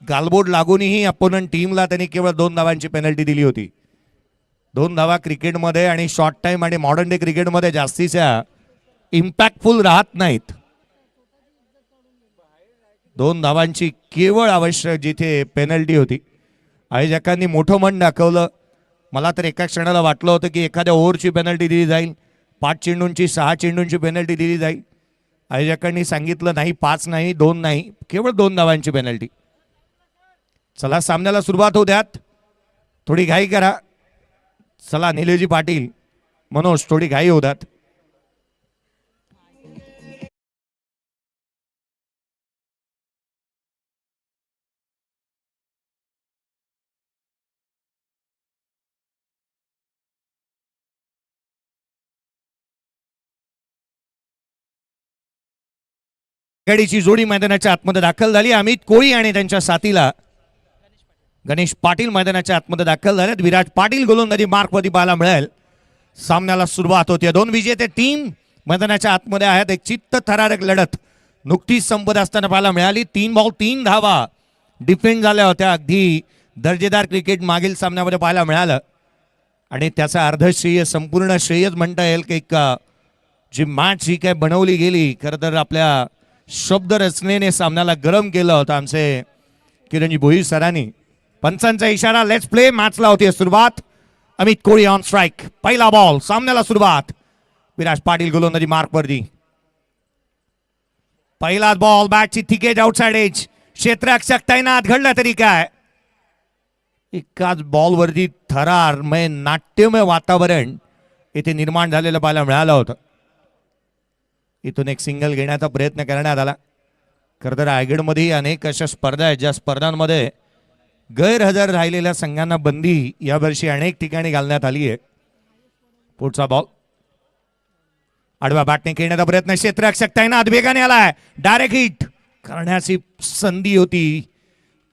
गालबोट लागूनही अपोनंट टीमला त्यांनी केवळ 2 धावांची पेनल्टी दिली होती. 2 धावा क्रिकेटमध्ये आणि शॉर्ट टाइम आणि मॉडर्न डे क्रिकेटमध्ये जास्तीच्या इम्पॅक्टफुल राहत नाहीत. 2 धावांची केवळ आवश्यक जिथे पेनल्टी होती. आयोजकांनी मोठं मन दाखवलं. मला तर एका क्षणाला वाटलं होतं की एखाद्या ओव्हरची पेनल्टी दिली जाईल, 5 चेंडूंची 6 चेंडूंची पेनल्टी दिली जाईल. आयोजकांनी सांगितलं नाही, 5 नाही, 2 नाही, केवळ 2 धावांची पेनल्टी. चला सामन्याला सुरुवात होऊ द्यात. थोडी घाई करा. चला निलेजी पाटील, मनोज थोडी घाई होऊ द्यात. गाडीची जोडी मैदानाच्या आतमध्ये दाखल झाली. अमित कोळी आणि त्यांच्या साथीला गणेश पाटील मैदानाच्या आतमध्ये दाखल झालेत. विराज पाटील गोलंदाजी मार्कवरती पाहायला मिळेल. सामन्याला सुरुवात होते. 2 विजेते टीम मैदानाच्या आतमध्ये आहेत. एक चित्तथरारक लढत नुकतीच संपत असताना पाहायला मिळाली. 3 बॉल 3 धावा डिफेंड झाल्या होत्या. अगदी दर्जेदार क्रिकेट मागील सामन्यामध्ये पाहायला मिळालं आणि त्याचा अर्धश्रेय संपूर्ण श्रेयच म्हणता येईल की जी मॅच ही काय बनवली गेली, खरं तर आपल्या शब्द रचनेने सामन्याला गरम केलं होतं आमचे किरणजी भोईर सरांनी. पंचांचा इशारा, लेट्स प्ले. मॅचला होती सुरुवात. अमित कोळी ऑन स्ट्राइक. पहिला बॉल, सामन्याला सुरुवात. विराज पाटील गोलंदाजी मार्कवरती. पहिला बॉल, बॅटची थिकेज आउटसाइड एज. क्षेत्ररक्षक तैनात. घडलं तरी काय, एकाच बॉलवरती थरारमय नाट्यमय वातावरण इथे निर्माण झालेलं पाहायला मिळालं होतं. इथून एक सिंगल घेण्याचा प्रयत्न करण्यात आला. खरं तर रायगडमध्ये अनेक अशा स्पर्धा आहेत ज्या स्पर्धांमध्ये गैरहजर राहिलेल्या संघांना बंदी यावर्षी अनेक ठिकाणी घालण्यात आली आहे. पुढचा बॉल आडवा बॅटने खेळण्याचा प्रयत्न. क्षेत्ररक्षक तैनात. वेगाने आलाय. डायरेक्ट हिट करण्याची संधी होती.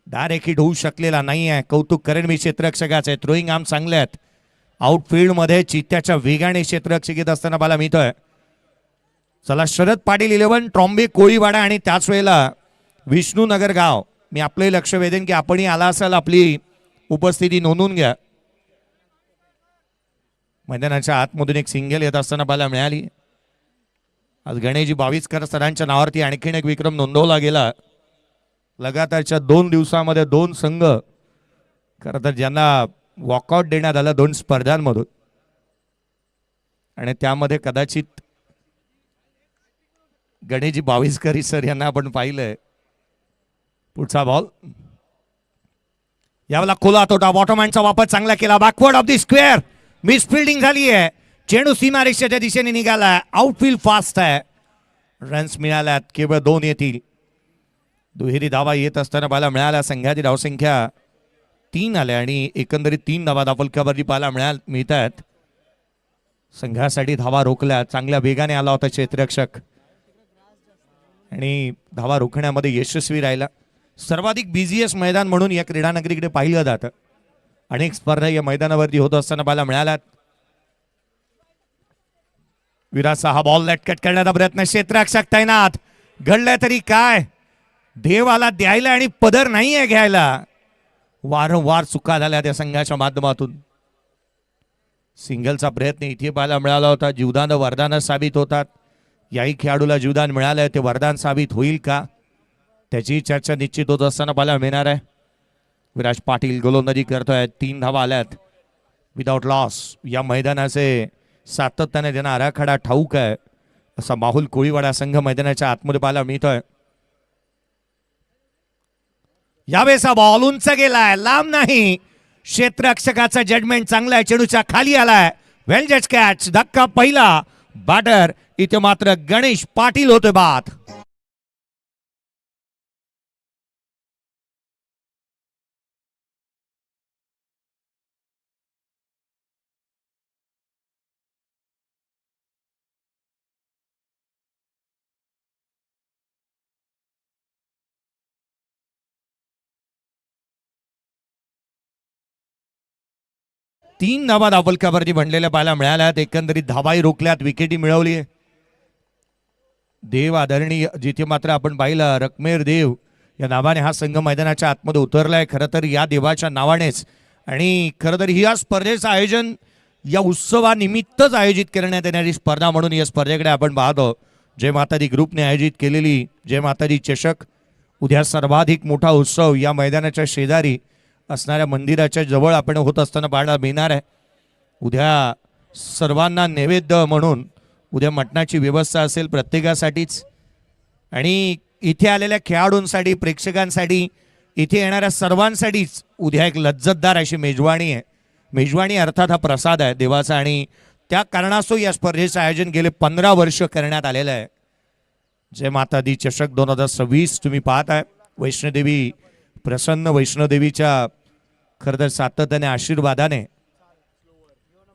डायरेक्ट हिट होऊ शकलेला नाही आहे. कौतुक करेन मी क्षेत्ररक्षकाचे. थ्रोईंग आर्म चांगले आहेत. आउटफील्डमध्ये चित्त्याच्या वेगाने क्षेत्ररक्षक येत असताना मला मिळतोय. चला शरद पाटील 11, ट्रॉम्बे कोळीवाडा आणि त्याच वेळेला विष्णुनगर गाव. मी आपले लक्ष वेधेन की आपणही आला असाल, आपली उपस्थिती नोंदवून घ्या. मैदानाच्या आतमधून एक सिंगल येत असताना पाहायला मिळाली. आज गणेशजी 22 सरांच्या नावावरती आणखीन एक विक्रम नोंदवला गेला. लगातारच्या 2 दिवसामध्ये 2 संघ खरं तर ज्यांना वॉकआउट देण्यात आलं 2 स्पर्धांमधून, आणि त्यामध्ये कदाचित गणेशजी 22 सर यांना आपण पाहिलंय. पुढचा बॉल, यावेळेला खोला तोटा. बॉटमहँडचा वापर चांगला केला. Backward of the square. Miss fielding झाली आहे. चेंडू सीमारेषेच्या दिशेने निघाला. आउटफील्ड फास्ट आहे. रन्स मिळाल्यात, केवळ 2 येतील. दुहेरी धावा येत असताना पाहायला मिळाल्या. संघाची धावसंख्या 3 आल्या आणि एकंदरीत 3 धावा धावफलकावरती पाहायला मिळत आहेत. संघासाठी धावा रोखल्या. चांगल्या वेगाने आला होता क्षेत्ररक्षक आणि धावा रोखण्यामध्ये यशस्वी राहिला. सर्वाधिक बिझीएस्ट मैदान म्हणून या क्रीडानगरीकडे पाहिलं जातं. अनेक स्पर्धा या मैदानावरती होत असताना पाहायला मिळाल्यात. विराजचा हा बॉल लटकट करण्याचा प्रयत्न. क्षेत्ररक्षक तैनात. घडलं तरी काय, देवाला द्यायला आणि पदर नाहीये घ्यायला. वारंवार चुका झाल्या त्या संघाच्या माध्यमातून. सिंगलचा प्रयत्न इथे पाहायला मिळाला होता. जीवदान वरदान साबित होतात. याही खेळाडूला जीवदान मिळालंय, ते वरदान साबित होईल का त्याची चर्चा निश्चित होत असताना पाहायला मिळणार आहे. विराज पाटील गोलंदाजी करतोय. 3 धावा आल्यात विदाउट लॉस. या मैदानाचे सातत्याने त्यांना आराखडा ठाऊक आहे असा माहुल कोळीवाडा संघ मैदानाच्या आतमध्ये पाहायला मिळतोय. यावेळेचा बॉल उंच गेलाय, लांब नाही. क्षेत्ररक्षकाचा जजमेंट चांगला आहे. चेंडूच्या खाली आलाय. वेल जज कॅच. धक्का पहिला. बॅटर इथे मात्र गणेश पाटील होते बाद. तीन धावा धावफलकावरती बनलेल्या पाहायला मिळाल्यात. एकंदरीत धावाही रोखल्यात, विकेटी मिळवली. देव आदरणीय जिथे मात्र आपण पाहिलं रकमेर देव या नावाने हा संघ मैदानाच्या आतमध्ये उतरलाय, खरं तर या देवाच्या नावानेच. आणि खरं तर या स्पर्धेचं आयोजन या उत्सवानिमित्तच आयोजित करण्यात येणारी स्पर्धा म्हणून या स्पर्धेकडे आपण पाहतो. जय मातादी ग्रुपने आयोजित केलेली जय मातादी चषक, उद्या सर्वाधिक मोठा उत्सव या मैदानाच्या शेजारी असणाऱ्या मंदिराच्या जवळ आपण होत असताना पाहायला मिळणार आहे. उद्या सर्वांना नैवेद्य म्हणून उद्या मटणाची व्यवस्था असेल प्रत्येकासाठीच. आणि इथे आलेल्या खेळाडूंसाठी, प्रेक्षकांसाठी, इथे येणाऱ्या सर्वांसाठीच उद्या एक लज्जतदार अशी मेजवानी आहे. मेजवानी अर्थात हा प्रसाद आहे देवाचा, आणि त्या कारणास्तव या स्पर्धेचं आयोजन गेले 15 वर्ष करण्यात आलेलं आहे. जय माता दी चषक 2026 तुम्ही पाहत आहे. वैष्णोदेवी प्रसन्न, वैष्णोदेवीच्या खरं तर सातत्याने आशीर्वादाने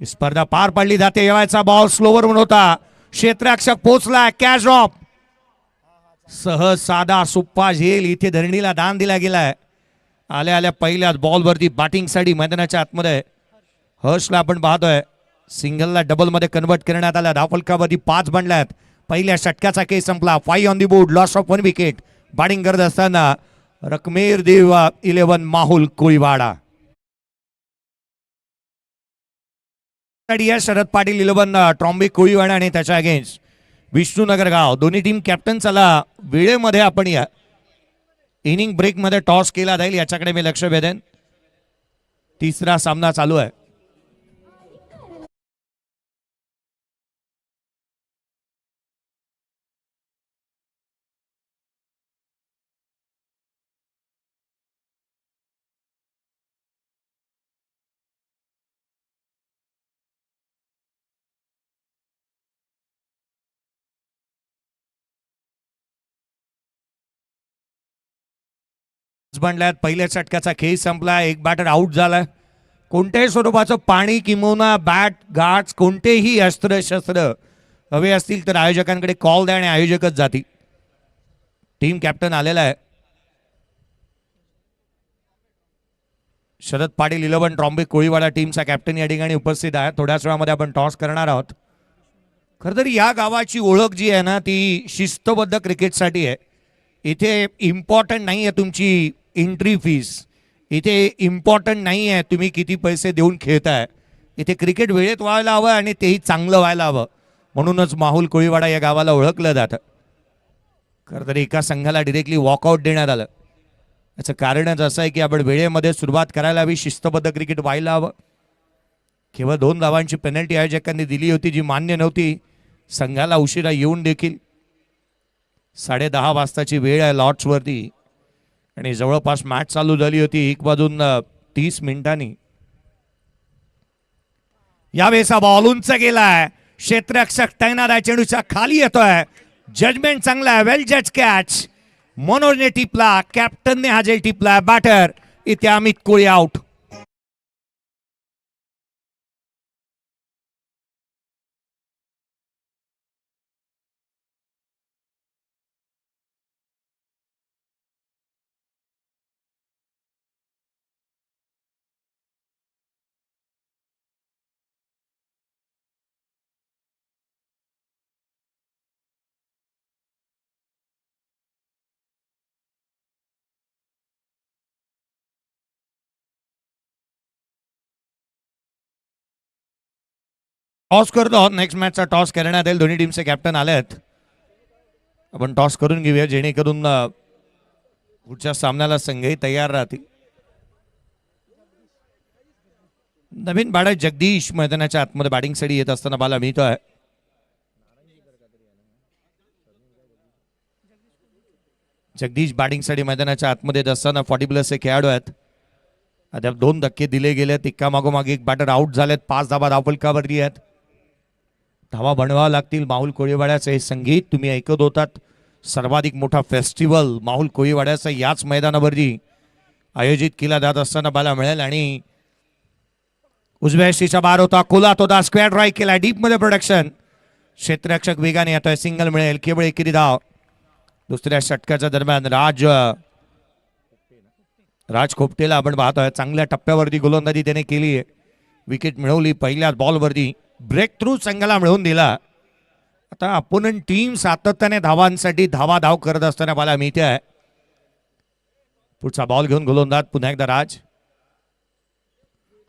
ही स्पर्धा पार पाडली जाते. येवायचा बॉल स्लोवर म्हणून होता, क्षेत्ररक्षक पोहोचला, कॅच ड्रॉप, सहज साधा सोप्पा झेल इथे धरणीला दान दिला गेलाय. आल्या आल्या पहिल्याच बॉलवरती बॅटिंगसाठी मैदानाच्या आतमध्ये हर्षला आपण पाहतोय. सिंगलला डबलमध्ये कन्वर्ट करण्यात आला. धावफलकावरती 5 बनल्यात. पहिल्या षटकाचा केस संपला. 5 on the board, loss of 1 wicket. Batting करत असताना रकमेर देव 11 माहुल कोळीवाडा. शरद पाटील 11 ट्रॉम्बे कोळीवाडा आणि त्याच्या अगेन्स्ट विष्णुनगर गाव. दोन्ही टीम कॅप्टन. चला वेळेमध्ये आपण या इनिंग ब्रेक मध्ये टॉस केला जाईल याच्याकडे मी लक्ष वेधेन. तिसरा सामना चालू आहे. बनल्यात. पहिल्या षटकाचा खेळ संपला. एक बॅटर आउट झाला. कोणत्याही स्वरूपाचं पाणी किंवा बॅट गार्ड्स कोणतेही अस्त्र शस्त्र हवे असतील तर आयोजकांकडे कॉल द्या आणि आयोजकच जातील. टीम कॅप्टन आलेला आहे. शरद पाटील 11 ट्रॉम्बे कोळीवाडा टीमचा कॅप्टन या ठिकाणी उपस्थित आहे. थोड्याच वेळामध्ये आपण टॉस करणार आहोत. खरं तर या गावाची ओळख जी आहे ना ती शिस्तबद्ध क्रिकेटसाठी आहे. इथे इम्पॉर्टंट नाही आहे तुमची एंट्री फीस, इथे इम्पॉर्टंट नाही आहे तुम्ही किती पैसे देऊन खेळताय. इथे क्रिकेट वेळेत व्हायला हवं आणि तेही चांगलं व्हायला हवं. म्हणूनच माहुल कोळीवाडा या गावाला ओळखलं जातं. खरं तर एका संघाला डिरेक्टली वॉकआउट देण्यात आलं. याचं कारणच असं आहे की आपण वेळेमध्ये सुरुवात करायला हवी, शिस्तबद्ध क्रिकेट व्हायला हवं. केवळ 2 धावांची पेनल्टी आयोजकांनी दिली होती जी मान्य नव्हती. संघाला उशिरा येऊन देखील 10:30 वाजताची वेळ आहे लॉर्ड्सवरती आणि जवळपास मॅच चालू झाली होती 1 वाजून 30 मिनिटांनी. यावेळेचा बॉल उंच गेलाय. क्षेत्ररक्षक तैनात आहे. चेंडूच्या खाली येतोय. जजमेंट चांगला आहे. वेल जज कॅच. मनोजने टिपला, कॅप्टनने हा जेल टिपला. बॅटर इथे अमित कोळी आउट. टॉस करतो. नेक्स्ट मॅचचा टॉस करण्यात येईल. दोन्ही टीमचे कॅप्टन आले आहेत. आपण टॉस करून घेऊया जेणेकरून पुढच्या सामन्याला संघही तयार राहतील. नवीन बाळा जगदीश मैदानाच्या आतमध्ये बॅटिंगसाठी येत असताना बाला मिळतोय. जगदीश बॅटिंगसाठी मैदानाच्या आतमध्ये येत असताना 40+ हे खेळाडू आहेत. आता 2 धक्के दिले गेलेत. एका मागोमाग एक बॅटर आउट झालेत. 5 धावा धावफलकावरती आहेत. धावा बनवावं लागतील. माहुल कोळीवाड्याचं हे संगीत तुम्ही ऐकत होतात. सर्वाधिक मोठा फेस्टिवल माहुल कोळीवाड्याचा याच मैदानावरती आयोजित केला जात असताना बाला मिळेल. आणि उजव्या यष्टीचा बार होता, खोलात होता, स्क्वेअर ड्राईव्ह केला, डीप मध्ये प्रोडक्शन. क्षेत्ररक्षक वेगाने येतोय. सिंगल मिळेल. केवळ एकेरी धाव. दुसऱ्या षटकाच्या दरम्यान राज खोपटेला आपण पाहतोय. चांगल्या टप्प्यावरती गोलंदाजी त्याने केली आहे. विकेट मिळवली. पहिल्याच बॉलवरती ब्रेक थ्रू संघाला मिळवून दिला. आता अपोनंट टीम सातत्याने धावांसाठी धावाधाव करत असताना मला मिळते आहे. पुढचा बॉल घेऊन गोलंदाज पुन्हा एकदा राज.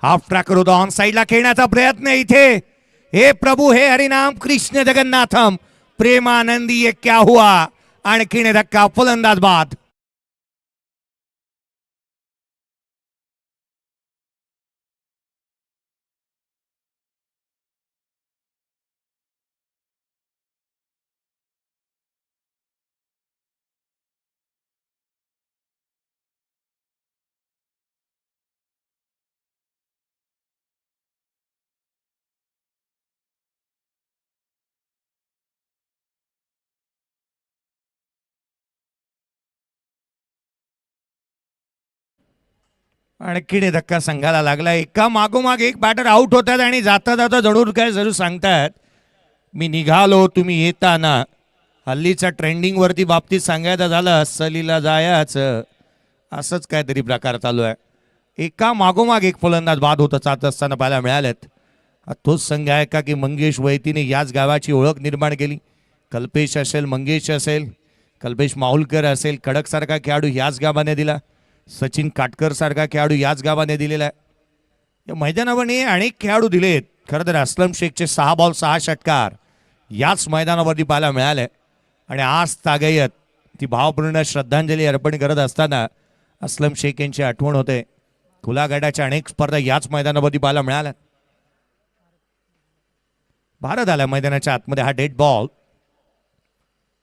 हाफ ट्रॅकर होता, ऑन साइडला खेळण्याचा प्रयत्न इथे. हे प्रभू हे हरिनाम कृष्ण जगन्नाथम प्रेमानंदी ये क्या हुआ. आणखीन धक्का, फलंदाज बाद. आणखीन धक्का संघाला लागला. एका मागोमाग एक बॅटर आउट होतात आणि जाता जाता जरूर काय जरूर सांगतात मी निघालो तुम्ही येता ना. हल्लीचा ट्रेंडिंग वरती बाबतीत सांगायचं झालं सहलीला जायचं असंच काहीतरी प्रकार चालू आहे. एका मागोमाग एक फलंदाज बाद होत जात असताना पाहायला मिळालेत. तोच संघ आहे का की मंगेश वैतीने याच गावाची ओळख निर्माण केली. कल्पेश असेल, मंगेश असेल, कल्पेश माहुलकर असेल, कडकसारखा खेळाडू याच गावाने दिला. सचिन काटकर सारखा खेळाडू याच गावाने दिलेला आहे. या मैदानावर अनेक खेळाडू दिलेत. खरं तर अस्लम शेखचे 6 बॉल 6 षटकार याच मैदानावरती पाहायला मिळाले. आणि आज तागायत ती भावपूर्ण श्रद्धांजली अर्पण करत असताना अस्लम शेख यांची आठवण होते. खुला गटाच्या अनेक स्पर्धा याच मैदानावरती पाहायला मिळाल्या. भारत आला मैदानाच्या आतमध्ये. हा डेड बॉल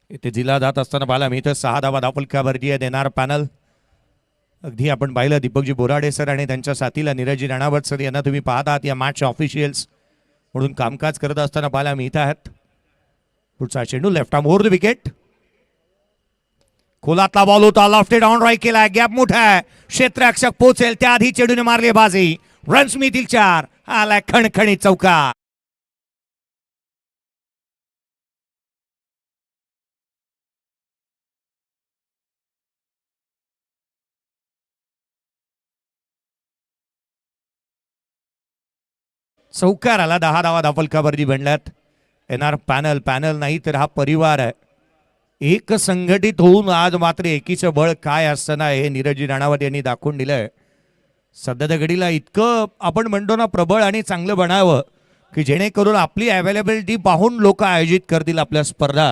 इथे दिला जात असताना पाहायला मी इथं 6 धावा धावफलकावरती देणार पॅनल. अगदी आपण पाहिलं दीपकजी बोराडे सर आणि त्यांच्या साथीला नीरजजी राणावत सर यांना तुम्ही पाहत आहात या मॅच ऑफिशियल्स म्हणून कामकाज करत असताना पाहायला मी इथं आहेत. पुढचा चेंडू left arm over the wicket. खोलातला बॉल होता, लॉफ्टेड ऑन राईट केला. गॅप मोठा आहे, क्षेत्ररक्षक पोहोचेल त्याआधी चेंडूने मारली बाजी. रन्स मिळतील 4. आला खणखणीत चौका. चौकार आला. 10 धावा धावफलकावरती बनल्यात. येणार पॅनल. पॅनल नाही तर हा परिवार आहे. एक संघटित होऊन आज मात्र एकीचं बळ काय असताना हे नीरजजी राणावत यांनी दाखवून दिलंय. सध्याच्या घडीला इतकं आपण म्हणतो ना प्रबळ आणि चांगलं बनावं की जेणेकरून आपली अवेलेबिलिटी पाहून लोक आयोजित करतील आपल्या स्पर्धा.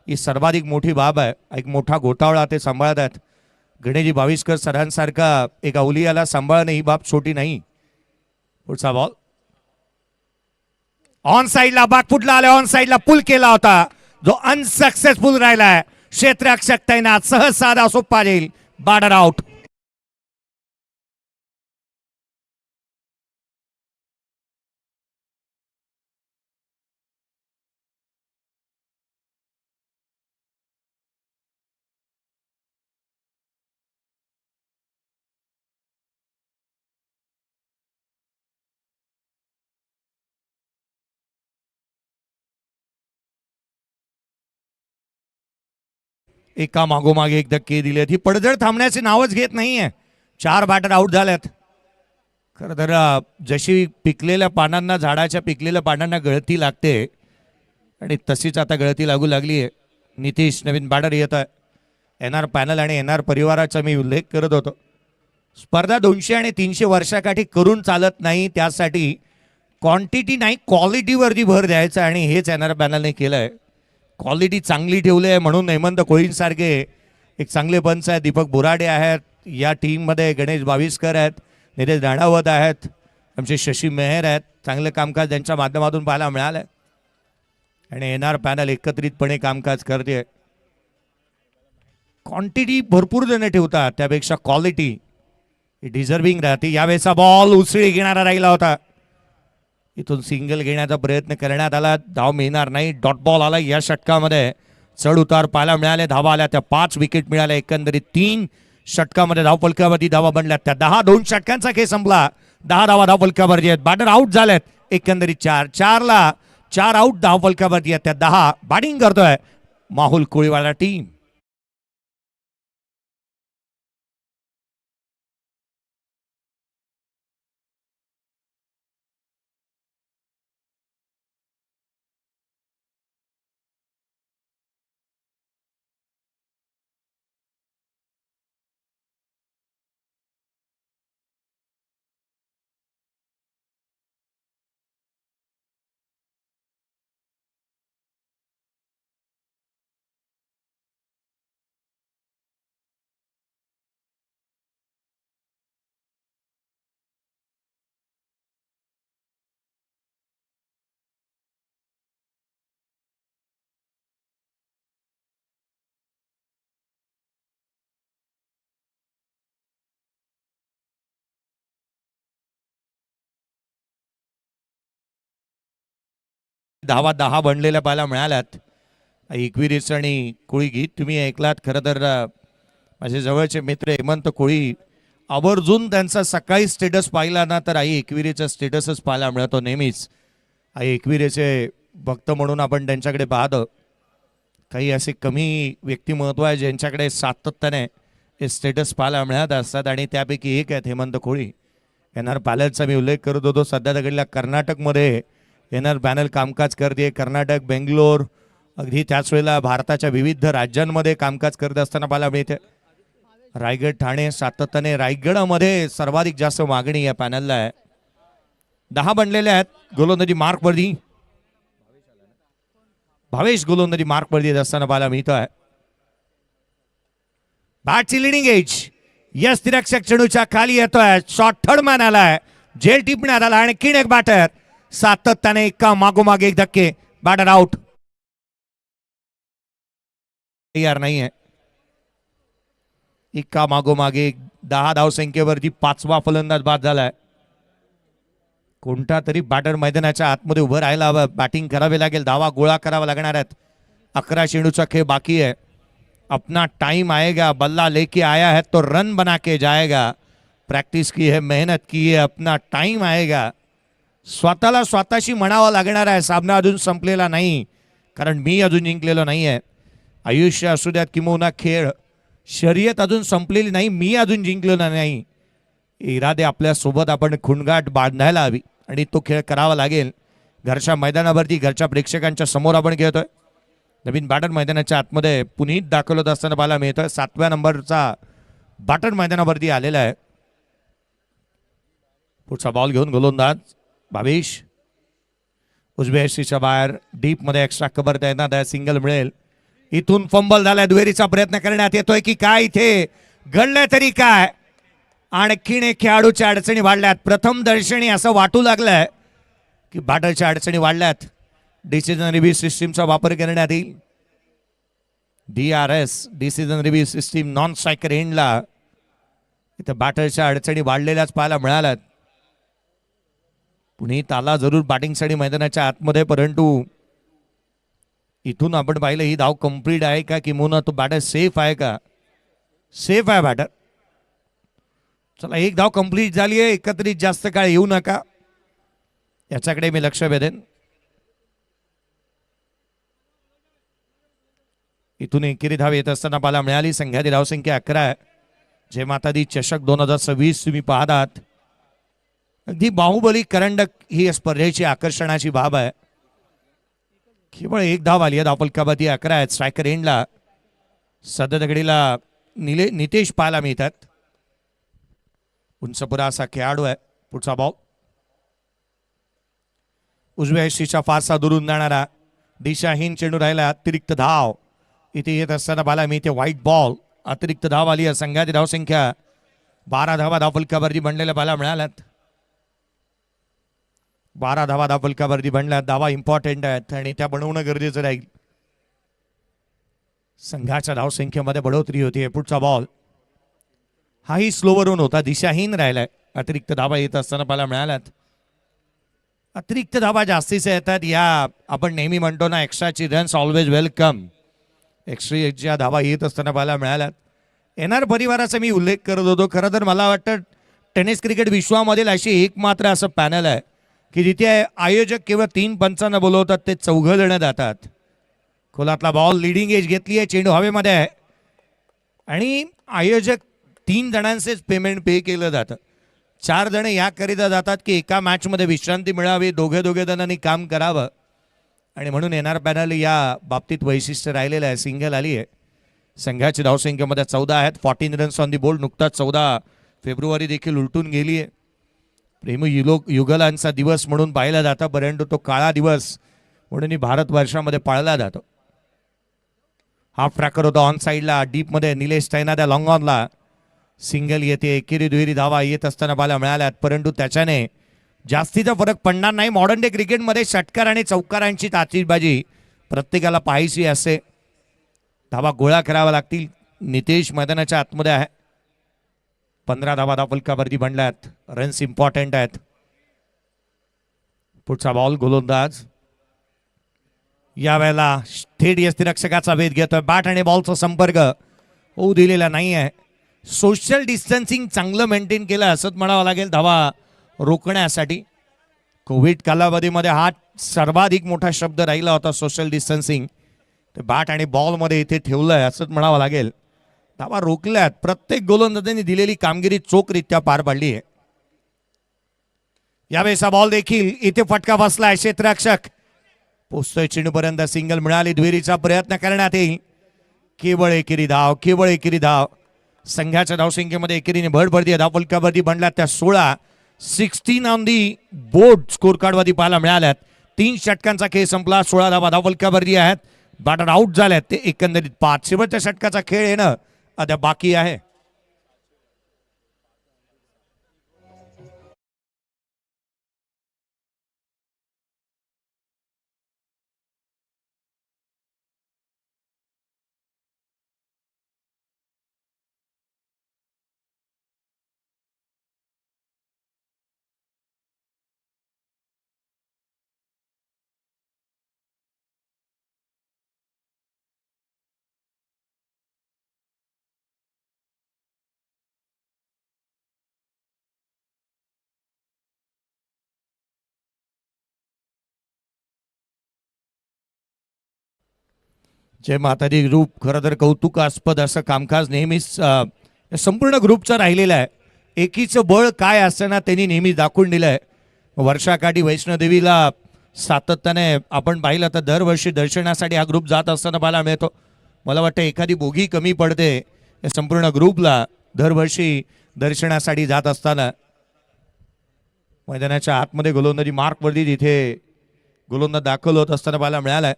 ही सर्वाधिक मोठी बाब आहे. एक मोठा गोतावळा ते सांभाळत आहेत. गणेशजी बाविस्कर सरांसारखा एक अवलियाला सांभाळणं ही बाब छोटी नाही. पुढचा बॉल ऑन साइडला बॅकफुटला आले. ऑन साइडला पुल केला होता जो अनसक्सेसफुल राहिलाय. क्षेत्ररक्षक तैनात, सहज साधा सोपा जाईल. Border out. एका मागोमागे एक धक्के दिलेत. ही पडझड थांबण्याचे नावच घेत नाहीये. 4 बॅटर आउट झाल्यात. खरं तर जशी पिकलेल्या पानांना, झाडाच्या पिकलेल्या पानांना गळती लागते आणि तशीच आता गळती लागू लागली आहे. नितीश नवीन बॅटर येत आहे. एनआर पॅनल आणि एनआर परिवाराचा मी उल्लेख करत होतो. स्पर्धा 200 आणि 300 वर्षाकाठी करून चालत नाही. त्यासाठी क्वांटिटी नाही क्वालिटीवरती भर द्यायचा आणि हेच एनआर पॅनलने केलं आहे. क्वालिटी चांगली ठेवली आहे म्हणून हेमंत कोळींसारखे एक चांगले पंच आहेत. दीपक बोराडे आहेत या टीममध्ये. गणेश बाविस्कर आहेत, नितेश राणावत आहेत, आमचे शशी मेहर आहेत. चांगलं कामकाज त्यांच्या माध्यमातून पाहायला मिळालं आणि एनआर पॅनल एकत्रितपणे कामकाज करते. क्वांटिटी भरपूर जण ठेवतात त्यापेक्षा क्वालिटी डिझर्विंग राहते. यावेळेचा बॉल उसळी घेणारा राहिला होता. इथून सिंगल घेण्याचा प्रयत्न करण्यात आला. धाव मिळणार नाही. डॉट बॉल आला. या षटकामध्ये चढ उतार पाहायला मिळाले. धावा आल्या त्या 5 विकेट मिळाल्या. एकंदरीत 3 षटकामध्ये धावफलकावरती धावा बनल्यात त्या 10. 2 षटकांचा खेळ संपला. 10 धावा धावफलकावरती आहेत. बॅटर आउट झालेत. एकंदरीत 4 आउट धावफलकावरती आहेत त्या 10. बॅटिंग करतोय माहुल कोळीवाडा टीम. धावा 10 बनलेल्या पाहायला मिळाल्यात. एकविरेश आणि कोळी गीत तुम्ही ऐकलात. खरं तर माझे जवळचे मित्र हेमंत कोळी आवर्जून त्यांचा सकाळी स्टेटस पाहिला ना तर आई एकविरेचा स्टेटसच पाहायला मिळतो नेहमीच. आई एकविरेचे भक्त म्हणून आपण त्यांच्याकडे पाहतो. काही असे कमी व्यक्तिमत्व आहे ज्यांच्याकडे सातत्याने हे स्टेटस पाहायला मिळत असतात आणि त्यापैकी एक आहेत हेमंत कोळी. एनआर पॅनलचा मी उल्लेख करत होतो. सध्या तकडल्या कर्नाटकमध्ये एनआर पॅनल कामकाज करते. कर्नाटक, बेंगलोर, अगदी त्याच वेळेला भारताच्या विविध राज्यांमध्ये कामकाज करत असताना पाहायला मिळते. रायगड, ठाणे सातत्याने रायगडामध्ये सर्वाधिक जास्त मागणी या पॅनलला आहे. 10 बनलेले आहेत. गोलंदाजी मार्कवरती भावेश गोलंदाजी मार्कवरती येत असताना पाहायला मिळतो आहे. बॅटची लिडिंग एज यस तिरक्षक चेंडूच्या खाली येतोय. शॉट थर्ड मॅन आलाय. जेल टिपण्यात आला. आणखीन एक बॅटर सातत्याने एका मागोमाग एक धक्के. Batter out. तयार नाहीये. एका मागोमागे 10 धावसंख्येवरती 5वा फलंदाज बाद झालाय. कोणता तरी बॅटर मैदानाच्या आतमध्ये उभं राहायला हवं. बॅटिंग करावी लागेल. धावा गोळा करावा लागणार आहेत. 11 चेंडूचा खेळ बाकी आहे. अपना टाइम आएगा. बल्ला लेके आया है तो रन बना के जाएगा. प्रॅक्टिस की है, मेहनत की है, अपना टाइम आएगा. स्वतःला स्वतःशी म्हणावं लागणार आहे. सामना अजून संपलेला नाही. कारण मी अजून जिंकलेलो नाही आहे. आयुष्य असू द्यात किंवा खेळ, शर्यत अजून संपलेली नाही. मी अजून जिंकलेलो नाही. इरादे आपल्या सोबत आपण खुणगाट बांधायला हवी आणि तो खेळ करावा लागेल. घरच्या मैदानावरती घरच्या प्रेक्षकांच्या समोर आपण खेळतोय. नवीन बॅटर मैदानाच्या आतमध्ये पुनीत दाखवत असताना पाहायला मिळतोय. 7व्या नंबरचा बॅटर मैदानावरती आलेला आहे. पुढचा बॉल घेऊन गोलंदाज भावेश उजव्या यष्टीच्या बाहेर डीप मध्ये एक्स्ट्रा कव्हर देण्यात आहे. सिंगल मिळेल. इथून फंबल झालाय. दुहेरीचा प्रयत्न करण्यात येतोय की काय इथे घडलंय तरी काय. आणखीन एक खेळाडूच्या अडचणी वाढल्यात. प्रथम दर्शनी असं वाटू लागलंय की बॅटरच्या अडचणी वाढल्यात. डिसिजन रिव्ह्यू सिस्टीमचा वापर करण्यात येईल. DRS decision review system non striker एंडला इथं बॅटरच्या अडचणी वाढलेल्याच पाहायला मिळाल्यात. पुनीत आला जरूर बॅटिंगसाठी मैदानाच्या आतमध्ये, परंतु इथून आपण पाहिलं ही धाव कंप्लीट आहे का किंवा तो बॅटर सेफ आहे का. सेफ आहे बॅटर. चला एक धाव कंप्लीट झाली आहे. एकत्रित जास्त काळ येऊ नका याच्याकडे मी लक्ष वेधेन. इथून एकेरी धाव येत असताना पाहायला मिळाली. संघाची धावसंख्या 11 आहे. जे मातादी चषक 2026 तुम्ही पाहतात. अगदी बाहुबली करंडक ही स्पर्धेची आकर्षणाची बाब आहे. केवळ एक धाव आली आहे. धावफलकावरती 11 आहेत. स्ट्रायकर एंडला सध्या दगडीला नितेश पाहायला मिळतात. उंचपुरा असा खेळाडू आहे. पुढचा बॉल उजव्या यष्टीच्या फारसा दुरून जाणारा दिशाहीन चेंडू राहिला. अतिरिक्त धाव इथे येत असताना पाहायला मिळते. White ball. अतिरिक्त धाव आली आहे. संघाची धावसंख्या 12 धावा धावफलकावरती बनलेल्या पाहायला मिळाल्यात. 12 धावा धावफलकावरती बनल्यात. धावा इम्पॉर्टंट आहेत आणि त्या बनवणं गरजेचं राहील. संघाच्या धावसंख्येमध्ये बढोतरी होती. पुढचा बॉल हाही स्लोवरून होता. दिशाहीन राहिलाय. अतिरिक्त धावा येत असताना पाहायला मिळाल्यात. अतिरिक्त धावा जास्तीच्या येतात. या आपण नेहमी म्हणतो ना एक्स्ट्राची रन्स ऑलवेज वेलकम. एक्स्ट्राच्या धावा येत असताना पाहायला मिळाल्यात. एनआर परिवाराचा मी उल्लेख करत होतो. खरं तर मला वाटतं टेनिस क्रिकेट विश्वामधील अशी एकमात्र असं पॅनल आहे की जिथे आयोजक केवळ 3 पंचांना बोलवतात. ते 4 जण जातात. खोलातला बॉल लिडिंग एज घेतली आहे. चेंडू हवेमध्ये आहे आणि आयोजक 3 जणांचेच पेमेंट पे केलं जातं. 4 जण याकरिता जातात की एका मॅचमध्ये विश्रांती मिळावी. दोघे जणांनी काम करावं आणि म्हणून एनआर पॅनल या बाबतीत वैशिष्ट्य राहिलेलं आहे. सिंगल आली आहे. संघाची धावसंख्येमध्ये 14 आहेत. 14 रन्स ऑन दी बोर्ड. नुकताच 14 फेब्रुवारी देखील उलटून गेली आहे. प्रेम युगलांचा दिवस म्हणून पाहिला जातं, परंतु तो काळा दिवस म्हणून भारतवर्षामध्ये पाळला जातो. हाफ ट्रॅकर होता ऑन साईडला. डीपमध्ये निलेश तैना त्या लॉंग ऑनला. सिंगल येते. एकेरी दुहेरी धावा येत असताना पाहायला मिळाल्यात, परंतु त्याच्याने जास्तीचा फरक पडणार नाही. मॉडर्न डे क्रिकेटमध्ये षटकार आणि चौकारांची तातीबाजी प्रत्येकाला पाहायची असते. धावा गोळा करावा लागतील. नितेश मैदानाच्या आतमध्ये आहे. 15 धावा धावफलकावरती बनल्यात. रन्स इम्पॉर्टंट आहेत. पुढचा बॉल गोलंदाज यावेळेला थेट यष्टिरक्षकाचा वेध घेतोय. बॅट आणि बॉलचा संपर्क होऊ दिलेला नाही आहे. सोशल डिस्टन्सिंग चांगलं मेंटेन केलं असंच म्हणावं लागेल धावा रोखण्यासाठी. कोविड कालावधीमध्ये हा सर्वाधिक मोठा शब्द राहिला होता सोशल डिस्टन्सिंग. ते बॅट आणि बॉलमध्ये इथे ठेवलंय असंच म्हणावं लागेल. धावा रोखल्यात. प्रत्येक गोलंदाजांनी दिलेली कामगिरी चोखरित्या पार पाडली आहे. यावेळेचा बॉल देखील इथे फटका बसलाय. क्षेत्ररक्षक पोचतोय चेंडूपर्यंत. सिंगल मिळाली. दुहेरीचा प्रयत्न करण्यात येईल. केवळ एकेरी धाव, केवळ एकेरी धाव. संघाच्या धावसंख्येमध्ये एकेरीने भर पडली आहे. धावफलकावरती बनला त्या 16. 16 ऑन दी बोर्ड स्कोर कार्डवरती पाहायला मिळाल्यात. 3 षटकांचा खेळ संपला. 16 धावा धावफलकावरती आहेत. बॅटर आउट झाल्यात ते एकंदरीत 5. शेवटच्या षटकाचा खेळ येणं अद्याप बाकी आहे. जय मातादी ग्रुप खरं तर कौतुकास्पद असं कामकाज नेहमीच संपूर्ण ग्रुपचं राहिलेलं आहे. एकीचं बळ काय असताना त्यांनी नेहमी दाखवून दिलं आहे. वर्षाकाठी वैष्णोदेवीला सातत्याने आपण पाहिलं तर दरवर्षी दर्शनासाठी हा ग्रुप जात असताना पाहायला मिळतो. मला वाटतं एखादी बोगी कमी पडते या संपूर्ण ग्रुपला दरवर्षी दर्शनासाठी जात असताना. मैदानाच्या आतमध्ये गोलंदाजी मार्कवरती तिथे गोलंदाज दाखल होत असताना पाहायला मिळालाय.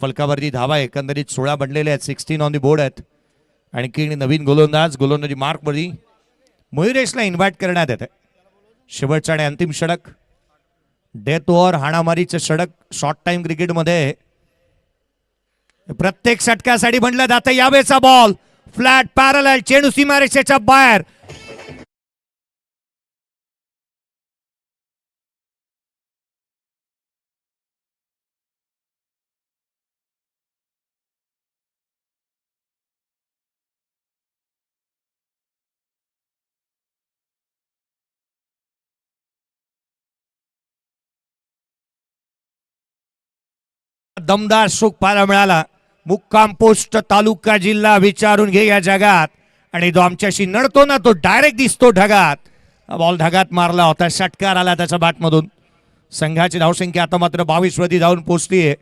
फलकावरती धावा एकंदरीत 16 बनलेले आहेत. 16 ऑन दी बोर्ड आहेत. आणखी नवीन गोलंदाजी मार्कवरती मयुरेशला इन्व्हाइट करण्यात येते. शेवटचा आणि अंतिम षटक डेथ ओव्हर हाणामारीचं षटक शॉर्ट टाइम क्रिकेटमध्ये प्रत्येक षटकासाठी बनलं जातं. यावेळेचा बॉल फ्लॅट पॅरलल चेंडू सीमारेषेच्या बाहेर. दमदार सुख पाहायला मिळाला. मुक्काम पोस्ट तालुका जिल्हा विचारून घे या जगात. आणि जो आमच्याशी नडतो ना तो डायरेक्ट दिसतो ढगात. बॉल ढगात मारला होता. षटकार आला त्याच्या बॅटमधून. संघाची धावसंख्या आता मात्र 22 वरती जाऊन पोहोचली आहे.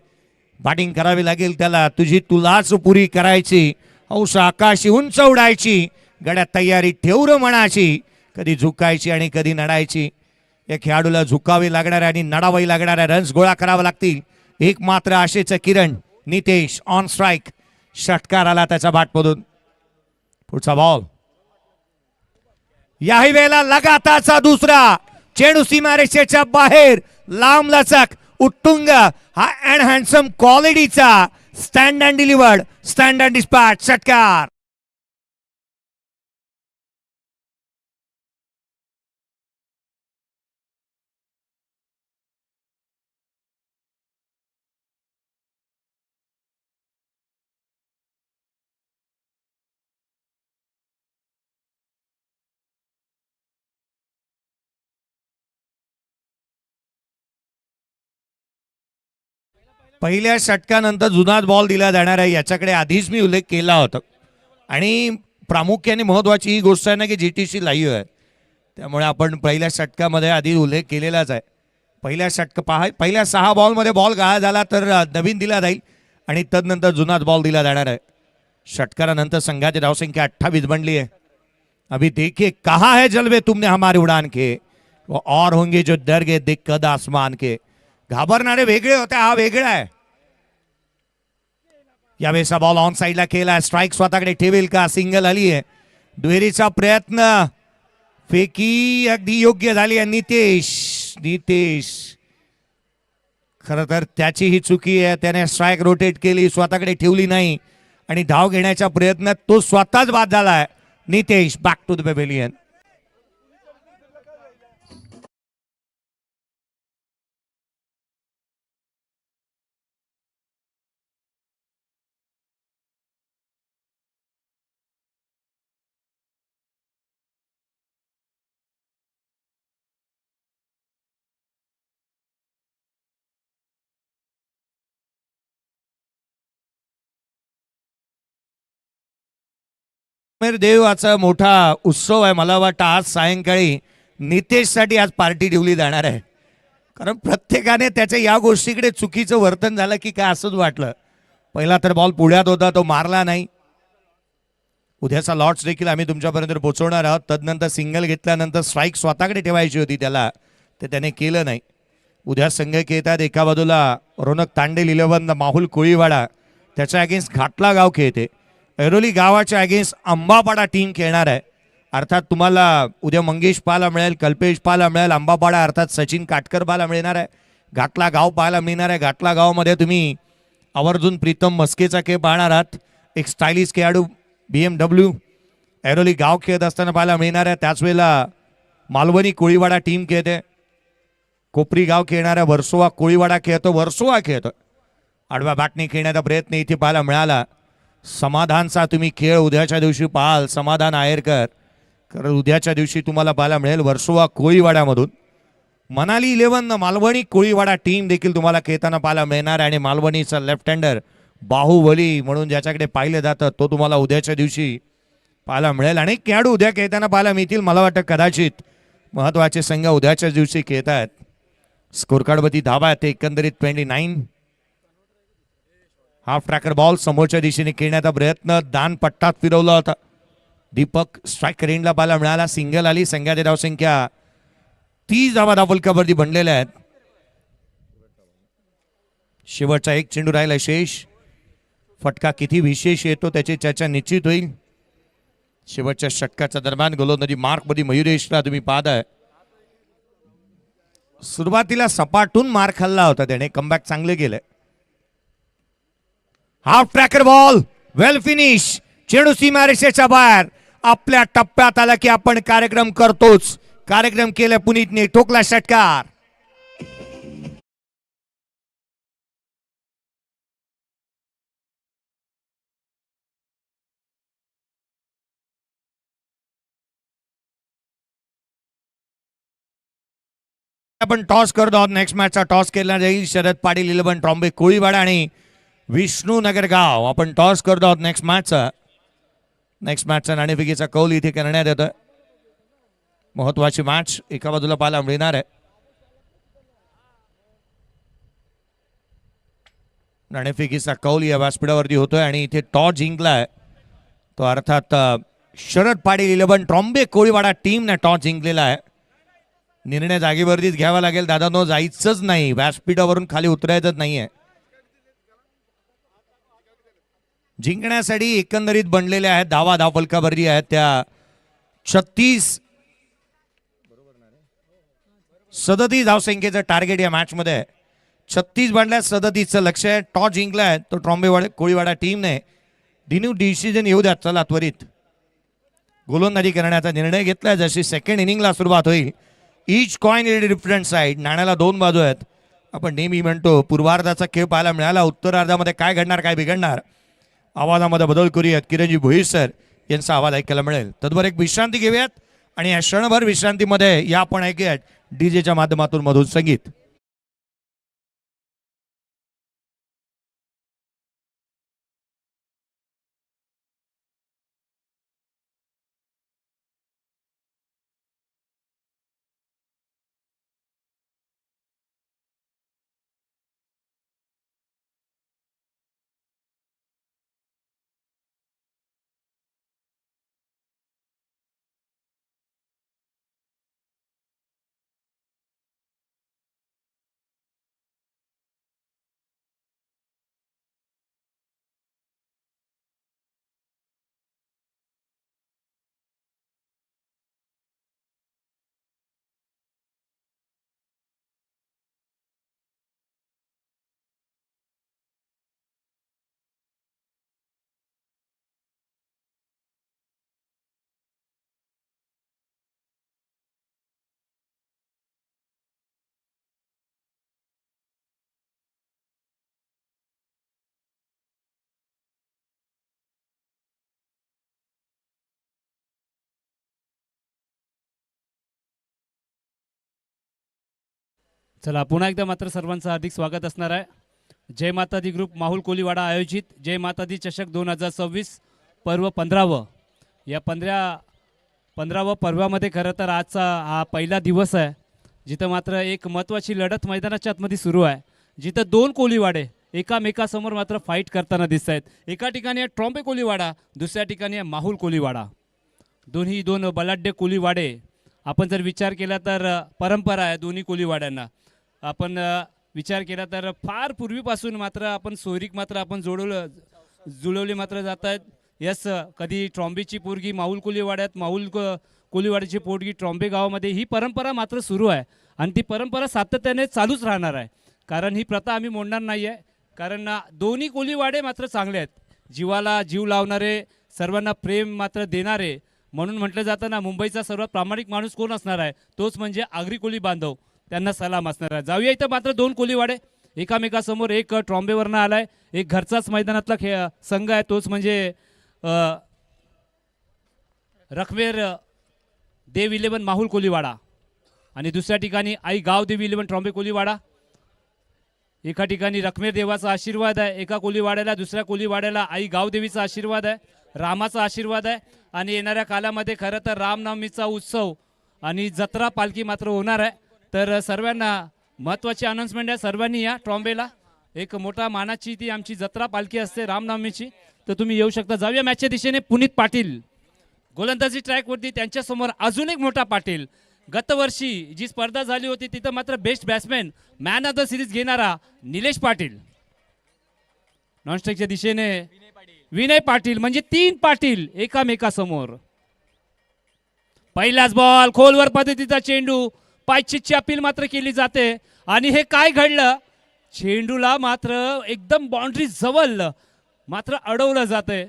बॅटिंग करावी लागेल त्याला. तुलाच पुरी करायची. हौस आकाशी उंच उडायची. गड्यात तयारी ठेवून मनाची. कधी झुकायची आणि कधी नडायची. या खेळाडूला झुकावी लागणार आणि नडावी लागणाऱ्या रन्स गोळा करावा लागतील. एक मात्र आशेचं किरण नितेश ऑन स्ट्राईक. षटकार आला त्याच्या बॅटमधून. पुढचा बॉल. याही वेळेला लगातारचा दुसरा चेंडू सीमारेषेच्या बाहेर. लांब लचक उत्तुंग हा अँड हँडसम क्वालिटीचा stand and delivered stand and dispatch षटकार. पहिल्या षटकानंतर जुनाच बॉल दिला जाणार आहे याच्याकडे आधीच मी उल्लेख केला होता. आणि प्रामुख्याने महत्वाची ही गोष्ट आहे ना की GTC लाईव्ह आहे. त्यामुळे आपण पहिल्या षटकामध्ये आधी उल्लेख केलेलाच आहे. पहिल्या 6 बॉलमध्ये बॉल गहाळ झाला तर नवीन दिला जाईल आणि तदनंतर जुनाच बॉल दिला जाणार आहे. षटकारानंतर संघाची धावसंख्या 28 बनली आहे. अभी देखिए कहा है जलवे तुमने हमारे उडान के, वो और होंगे जो डर गए देख कद आसमान के. घाबरणारे वेगळे होते, हा वेगळा आहे. यावेळेचा बॉल ऑन साइडला केला. स्ट्राईक स्वतःकडे ठेवेल का. सिंगल आली आहे. दुहेरीचा प्रयत्न फेकी अगदी योग्य झाली आहे. नितेश खरं तर त्याची ही चुकी आहे. त्याने स्ट्राईक रोटेट केली, स्वतःकडे ठेवली नाही आणि धाव घेण्याच्या प्रयत्नात तो स्वतःच बाद झालाय. Nitesh back to the pavilion. देवाचा मोठा उत्सव आहे. मला वाटतं आज सायंकाळी नितेशसाठी आज पार्टी ठेवली जाणार आहे, कारण प्रत्येकाने त्याच्या या गोष्टीकडे चुकीचं वर्तन झालं की काय असंच वाटलं. पहिला तर बॉल पुढ्यात होता, तो मारला नाही. उद्याचा लॉट्स देखील आम्ही तुमच्यापर्यंत पोहोचवणार आहोत. तदनंतर सिंगल घेतल्यानंतर स्ट्राईक स्वतःकडे ठेवायची होती त्याला, ते त्याने केलं नाही. उद्या संघ खेळतात. एका बाजूला रोनक तांडेल 11 माहुल कोळीवाडा, त्याच्या अगेन्स्ट घाटला गाव खेळते. ऐरोली गावाच्या अगेन्स्ट अंबापाडा टीम खेळणार आहे. अर्थात तुम्हाला उद्या मंगेश पाहायला मिळेल, कल्पेश पाहायला मिळेल. अंबापाडा अर्थात सचिन काटकर पाहायला मिळणार आहे. घाटला गाव पाहायला मिळणार आहे. घाटला गावामध्ये तुम्ही आवर्जून प्रीतम मस्केचा खेळ पाहणार आहात. एक स्टायलिश खेळाडू BMW ऐरोली गाव खेळत असताना पाहायला मिळणार आहे. त्याच वेळेला मालवणी कोळीवाडा टीम खेळते. कोपरी गाव खेळणाऱ्या वर्सोवा कोळीवाडा खेळतो. वर्सोवा खेळतो. आडव्या बॅटने खेळण्याचा प्रयत्न इथे पाहायला मिळाला. समाधानचा तुम्ही खेळ उद्याच्या दिवशी पाहाल. समाधान आहेरकर, कारण उद्याच्या दिवशी तुम्हाला पाहायला मिळेल वर्सोवा कोळीवाड्यामधून. मनाली 11 मालवणी कोळीवाडा टीम देखील तुम्हाला खेळताना पाहायला मिळणार आहे. आणि मालवणीचा लेफ्ट हँडर बाहुबली म्हणून ज्याच्याकडे पाहिलं जातं तो तुम्हाला उद्याच्या दिवशी पाहायला मिळेल. अनेक खेळाडू उद्या खेळताना पाहायला मिळतील. मला वाटतं कदाचित महत्त्वाचे संघ उद्याच्या दिवशी खेळत आहेत. स्कोर कार्डवरती धावा आहे ते एकंदरीत 29. हाफ ट्रॅकर बॉल समोरच्या दिशेने खेळण्याचा प्रयत्न दान पट्टात फिरवला होता. दीपक स्ट्राईक रेंजला पाहायला मिळाला. सिंगल आली. संघाची धावसंख्या 30 धावा धावफलकावरती बनलेल्या आहेत. शेवटचा एक चेंडू राहिला शेष. फटका किती विशेष येतो त्याची चर्चा निश्चित होईल. शेवटच्या षटकाच्या दरम्यान गोलंदाजी मार्क मध्ये मयुरेशला तुम्ही पाहताय. सुरुवातीला सपाटून मार खाल्ला होता त्याने, कमबॅक चांगले केलंय. हाफ ट्रॅकर बॉल वेल फिनिश. चेंडू सीमारेषेच्या बाहेर. आपल्या टप्प्यात आला की आपण कार्यक्रम करतोच. कार्यक्रम केला पुनीतने. ठोकला षटकार. आपण टॉस करतो आहोत. नेक्स्ट मॅचचा टॉस केला जाईल. शरद पाटील 11 ट्रॉम्बे कोळीवाडा आणि विष्णू नगर गाव. आपण टॉस करतो आहोत नेक्स्ट मॅचचा नाणेफेकीचा कौल इथे करण्यात येतोय. महत्वाची मॅच एका बाजूला पाहायला मिळणार आहे. नाणेफेकीचा कौल या व्यासपीठावरती होतोय आणि इथे टॉस जिंकलाय तो अर्थात शरद पाटील 11 ट्रॉम्बे कोळीवाडा टीमने टॉस जिंकलेला आहे. निर्णय जागेवरतीच घ्यावा लागेल दादांनो, जायचंच नाही. व्यासपीठावरून खाली उतरायचंच नाहीये. जिंकण्यासाठी एकंदरीत बनलेल्या आहेत धावा धावफलकावरती आहेत त्या 37 धावसंख्येचं टार्गेट या मॅच मध्ये आहे. 36 बनल्या. 37चं लक्ष आहे. टॉस जिंकलाय तो ट्रॉम्बे कोळीवाडा टीमने. दिनू डिसिजन येऊ द्या. चला त्वरित गोलंदाजी करण्याचा निर्णय घेतलाय. जशी सेकंड इनिंगला सुरुवात होईल. Each coin is different side. नाण्याला 2 बाजू आहेत. आपण नेहमी म्हणतो पूर्वार्धाचा खेळ पाहायला मिळाला. उत्तरार्धामध्ये काय घडणार काय बिघडणार. आवाजामध्ये बदल करूयात. किरणजी भोईर सर यांचा आवाज ऐकायला मिळेल. तद्वर एक विश्रांती घेऊयात आणि या क्षणभर विश्रांतीमध्ये या आपण ऐकूयात डीजेच्या माध्यमातून मधून संगीत. चला पुन्हा एकदा मात्र सर्वांचं हार्दिक स्वागत असणार आहे. जय माता दी ग्रुप माहुल कोलीवाडा आयोजित जय माता दी चषक 2026 पर्व 15व या 15व्या पर्वामध्ये खरं तर आजचा हा पहिला दिवस आहे, जिथं मात्र एक महत्त्वाची लढत मैदानाच्या आतमध्ये सुरू आहे, जिथं दोन कोलीवाडे एकामेकासमोर मात्र फाईट करताना दिसत आहेत. एका ठिकाणी आहे ट्रॉम्बे कोलीवाडा, दुसऱ्या ठिकाणी आहे माहुल कोलीवाडा. दोन बलाढ्य कोलीवाडे. आपण जर विचार केला तर परंपरा आहे दोन्ही कोलीवाड्यांना. आपण विचार केला तर फार पूर्वीपासून मात्र आपण सोयरीक मात्र आपण जुळवले मात्र जात आहेत. यस, कधी ट्रॉम्बेची पोरगी माहुल कोलीवाड्यात, कोलीवाड्याची पोरगी ट्रॉम्बे गावामध्ये, ही परंपरा मात्र सुरू आहे आणि ती परंपरा सातत्याने चालूच राहणार आहे. कारण ही प्रथा आम्ही मोडणार नाही आहे. कारण दोन्ही कोलीवाडे मात्र चांगले आहेत, जीवाला जीव लावणारे, सर्वांना प्रेम मात्र देणारे. म्हणून म्हटलं जातं ना, मुंबईचा सर्वात प्रामाणिक माणूस कोण असणार आहे, तोच म्हणजे आगरी कोली बांधव, त्यांना सलाम असणार आहे. जाऊया, इथं मात्र दोन कोलीवाडे एकामेकासमोर. एक ट्रॉम्बेवरनं आलाय, एक घरचाच मैदानातला संघ आहे, तोच म्हणजे रखवेर देव 11 माहुल कोलीवाडा. आणि दुसऱ्या ठिकाणी आई गाव देवी 11 ट्रॉम्बे कोलीवाडा. एका ठिकाणी रखमेर देवाचा आशीर्वाद आहे एका कोलीवाड्याला, दुसऱ्या कोलीवाड्याला आई गावदेवीचा आशीर्वाद आहे, रामाचा आशीर्वाद आहे. आणि येणाऱ्या कालामध्ये खरं तर रामनवमीचा उत्सव आणि जत्रा पालखी मात्र होणार आहे. तर सर्वांना महत्त्वाची अनाउन्समेंट आहे, सर्वांनी या ट्रॉम्बेला. एक मोठा मानाची ती आमची जत्रा पालखी असते रामनवमीची, तर तुम्ही येऊ शकता. जाऊया मॅचच्या दिशेने. पुनीत पाटील गोलंदाजी ट्रॅकवरती, त्यांच्यासमोर अजून एक मोठा पाटील. गतवर्षी जी स्पर्धा झाली होती तिथं मात्र best batsman, man of the series घेणारा निलेश पाटील. नॉनस्ट्राईकच्या दिशेने विनय पाटील, म्हणजे 3 पाटील एकामेकासमोर. पहिलाच बॉल, खोलवर पद्धतीचा चेंडू, पायचीची अपील मात्र केली जाते. आणि हे काय घडलं, चेंडूला मात्र एकदम बाउंड्री जवळ मात्र अडवलं जातंय.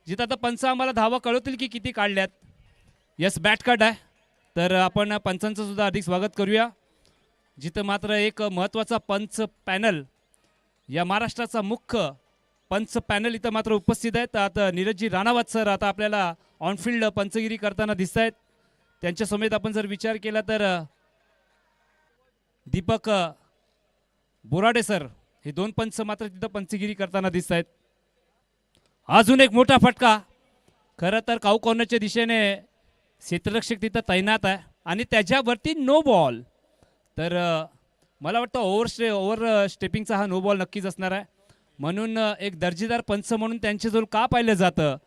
जिथं आता पंच आम्हाला धावा कळवतील की किती काढल्यात. यस, बॅट कट आहे. तर आपण पंचांचं सुद्धा अधिक स्वागत करूया. जिथं मात्र एक महत्त्वाचा पंच पॅनल, या महाराष्ट्राचा मुख्य पंच पॅनल इथं मात्र उपस्थित आहेत. आता नीरजजी राणावत सर आता आपल्याला ऑनफिल्ड पंचगिरी करताना दिसत आहेत. त्यांच्या समेत आपण जर विचार केला तर दीपक बोराडे सर, हे 2 पंच मात्र तिथं पंचगिरी करताना दिसत आहेत. अजून एक मोठा फटका. खरं तर काऊ कॉर्नरच्या दिशेने क्षेत्ररक्षक तिथं तैनात आहे आणि त्याच्यावरती नो बॉल. तर मला वाटतं ओव्हर स्टेपिंगचा हा नो बॉल नक्कीच असणार आहे. म्हणून एक दर्जेदार पंच म्हणून त्यांच्याजवळ का पाहिलं जातं,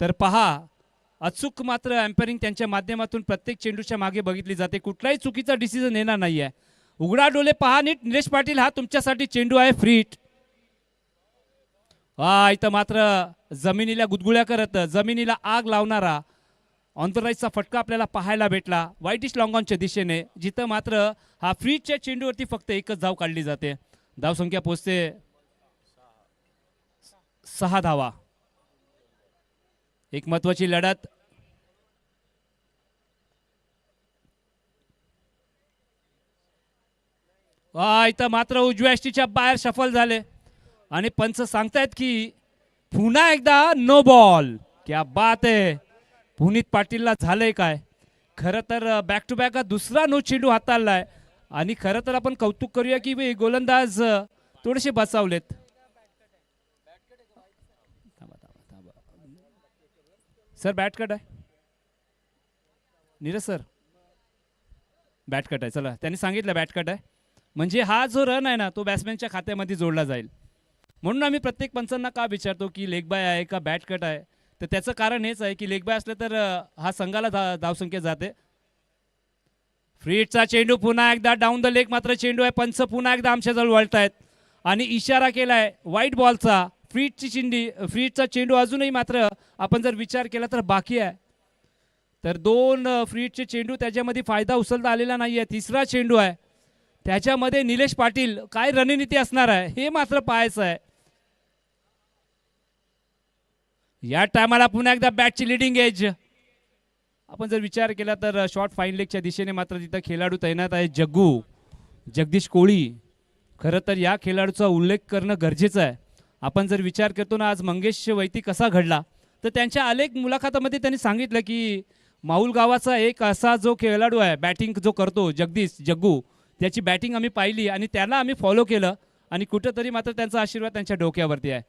तर पहा, अचूक मात्र अम्पायरिंग त्यांच्या माध्यमातून प्रत्येक चेंडूच्या मागे बघितली जाते. कुठलाही चुकीचा डिसिजन येणार नाही आहे. उघडा डोळे पहा नीट. निलेश पाटील, हा तुमच्यासाठी चेंडू आहे फ्रीट. हा, इथं मात्र जमिनीला गुदगुळ्या करत, जमिनीला आग लावणारा ऑनराईजचा फटका आपल्याला पाहायला भेटला व्हाईटिश लॉंगॉनच्या दिशेने, जिथं मात्र हा फ्रीटच्या चेंडूवरती फक्त एकच धाव काढली जाते. धावसंख्या पोहोचते 6 धावा. एक महत्वाची लढत. इथं मात्र उजव्या यष्टीच्या बाहेर सफल झाले आणि पंच सांगतायत की पुन्हा एकदा नो बॉल. क्या बात आहे. पुनीत पाटीलला झालंय काय. खरं तर बॅक टू बॅक दुसरा नो चेंडू हाताळलाय आणि खरं तर आपण कौतुक करूया की गोलंदाज थोडेसे बचावलेत. सर बॅट कट आहे. नीरज सर, बॅट कट आहे. चला, त्यांनी सांगितलं बॅट कट आहे, म्हणजे हा जो रन आहे ना तो बॅट्समॅनच्या खात्यामध्ये जोडला जाईल. म्हणून आम्ही प्रत्येक पंचांना का विचारतो की लेग बाय आहे का बॅट कट आहे, तर त्याचं कारण हेच आहे की लेग बाय असलं तर हा संघाला धावसंख्या जाते. फ्रीटचा चेंडू पुन्हा एकदा डाऊन द लेग मात्र चेंडू आहे. पंच पुन्हा एकदा आमच्याजवळ वळतायत आणि इशारा केलाय व्हाईट बॉलचा. फ्रीटचा चेंडू अजूनही मात्र आपण जर विचार केला तर बाकी आहे. तर 2 फ्रीटचे चेंडू त्याच्यामध्ये फायदा उचलता आलेला नाही आहे. तिसरा चेंडू आहे, त्याच्यामध्ये निलेश पाटील काय रणनीती असणार आहे हे मात्र पाहायचं आहे. या टायमाला पुन्हा एकदा बॅटची लिडिंग एज. आपण जर विचार केला तर शॉर्ट फाईन लेगच्या दिशेने मात्र तिथं खेळाडू तैनात आहे जगदीश कोळी. खरं तर या खेळाडूचा उल्लेख करणं गरजेचं आहे. आपण जर विचार करतो ना आज मंगेश वैती कसा घडला, तर त्यांच्या अनेक मुलाखतामध्ये त्यांनी सांगितलं की माहुल गावाचा एक असा जो खेळाडू आहे बॅटिंग जो करतो जग्गू, त्याची बॅटिंग आम्ही पाहिली आणि त्याला आम्ही फॉलो केलं आणि कुठंतरी मात्र त्यांचा आशीर्वाद त्यांच्या डोक्यावरती आहे.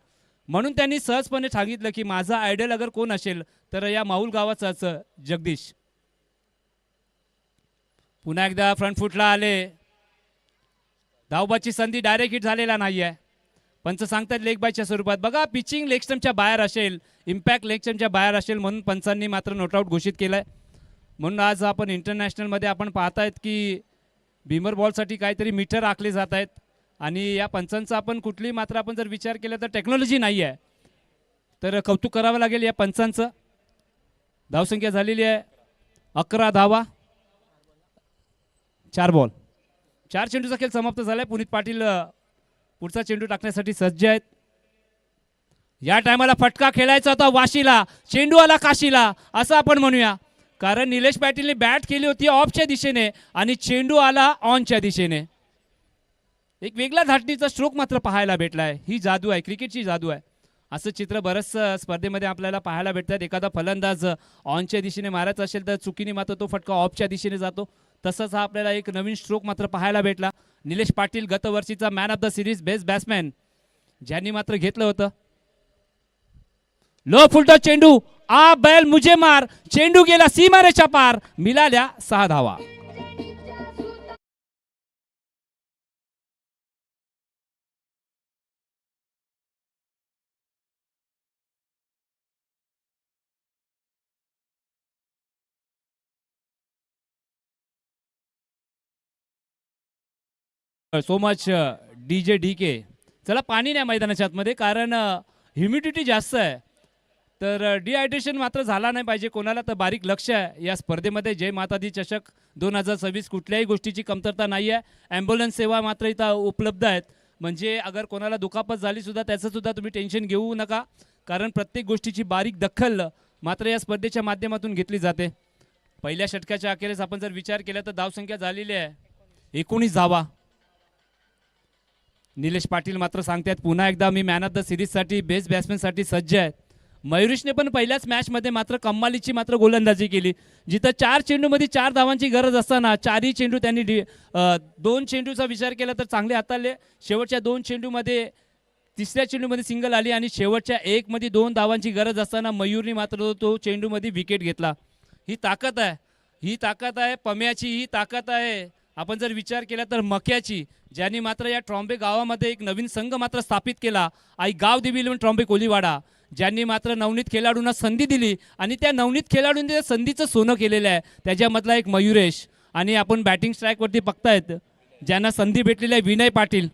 म्हणून त्यांनी सहजपणे सांगितलं की माझा आयडल अगर कोण असेल तर या माहुल गावाचाच जगदीश. पुन्हा एकदा फ्रंट फुटला आले. धावबाची संधी डायरेक्ट हिट झालेला नाही आहे. पंच सांगतात लेग बायच्या स्वरूपात. बघा पिचिंग लेग स्टम्पच्या बाहेर असेल, इम्पॅक्ट लेग स्टम्पच्या बाहेर असेल म्हणून पंचांनी मात्र नॉटआउट घोषित केलं. म्हणून आज आपण इंटरनॅशनलमध्ये आपण पाहतायत की भीमर बॉलसाठी काहीतरी मीटर आखले जात आहेत आणि या पंचांचा आपण कुठलीही मात्र आपण जर विचार केला तर टेक्नॉलॉजी नाही आहे. तर कौतुक करावं लागेल या पंचांचं. धावसंख्या झालेली आहे 11 धावा, 4 बॉल. 4 चेंडूचा खेळ समाप्त झालाय. पुनीत पाटील पुढचा चेंडू टाकण्यासाठी सज्ज आहेत. या टायमाला फटका खेळायचा होता वाशीला, चेंडू आला काशीला असं आपण म्हणूया. कारण निलेश पाटीलने बॅट केली होती ऑफच्या दिशेने आणि चेंडू आला ऑनच्या दिशेने. एक वेगळा धाटणीचा स्ट्रोक मात्र पाहायला भेटलाय. ही जादू आहे, क्रिकेटची जादू आहे. असं चित्र बरंच स्पर्धेमध्ये आपल्याला पाहायला भेटतात. एखादा फलंदाज ऑनच्या दिशेने मारायचा असेल तर चुकीने मात्र तो फटका ऑफच्या दिशेने जातो. तसंच हा आपल्याला एक नवीन स्ट्रोक मात्र पाहायला भेटला. निलेश पाटील गतवर्षीचा man of the series best batsman ज्यांनी मात्र घेतलं होतं. लो फुलटो चेंडू, आ बैल मुझे मार, चेंडू गेला सीमारेच्या पार, मिळाल्या 6 धावा. So much DJ DK. चला पाणी नाही मैदानाच्या आतमध्ये कारण ह्युमिडिटी जास्त आहे. तर डिहायड्रेशन मात्र झाला नाही पाहिजे कोणाला. तर बारीक लक्ष आहे या स्पर्धेमध्ये. जय माता दी चषक 2026 कुठल्याही गोष्टीची कमतरता नाही आहे. ॲम्ब्युलन्स सेवा मात्र इथं उपलब्ध आहेत. म्हणजे अगर कोणाला दुखापत झाली सुद्धा त्याचं सुद्धा तुम्ही टेन्शन घेऊ नका. कारण प्रत्येक गोष्टीची बारीक दखल मात्र या स्पर्धेच्या माध्यमातून घेतली जाते. पहिल्या षटकाच्या अखेरीस आपण जर विचार केला तर धावसंख्या झालेली आहे 19 धावा. निलेश पाटील मात्र सांगतात पुन्हा एकदा मी मॅन ऑफ द सिरीजसाठी बेस्ट बॅट्समॅनसाठी सज्ज आहे. मयुरेशने पण पहिल्याच मॅचमध्ये मात्र कम्मालीची मात्र गोलंदाजी केली. जिथं 4 चेंडूमध्ये 4 धावांची गरज असताना 4ही चेंडू त्यांनी 2 चेंडूचा विचार केला तर चांगले हाताळले. शेवटच्या 2 चेंडूमध्ये तिसऱ्या चेंडूमध्ये सिंगल आली आणि शेवटच्या 1 मध्ये 2 धावांची गरज असताना मयूरने मात्र तो चेंडूमध्ये विकेट घेतला. ही ताकद आहे, ही ताकद आहे पम्याची, ही ताकद आहे आपण जर विचार केला तर मक्याची, ज्यांनी मात्र या ट्रॉम्बे गावामध्ये एक नवीन संघ मात्र स्थापित केला. आई गाव देवी 11 ट्रॉम्बे कोलीवाडा, ज्यांनी मात्र नवनीत खेळाडूंना संधी दिली आणि त्या नवनीत खेळाडूंनी त्या संधीचं सोनं केलेलं आहे. त्याच्यामधला एक मयुरेश आणि आपण बॅटिंग स्ट्राईकवरती बघतायत ज्यांना संधी भेटलेली आहे विनय पाटील.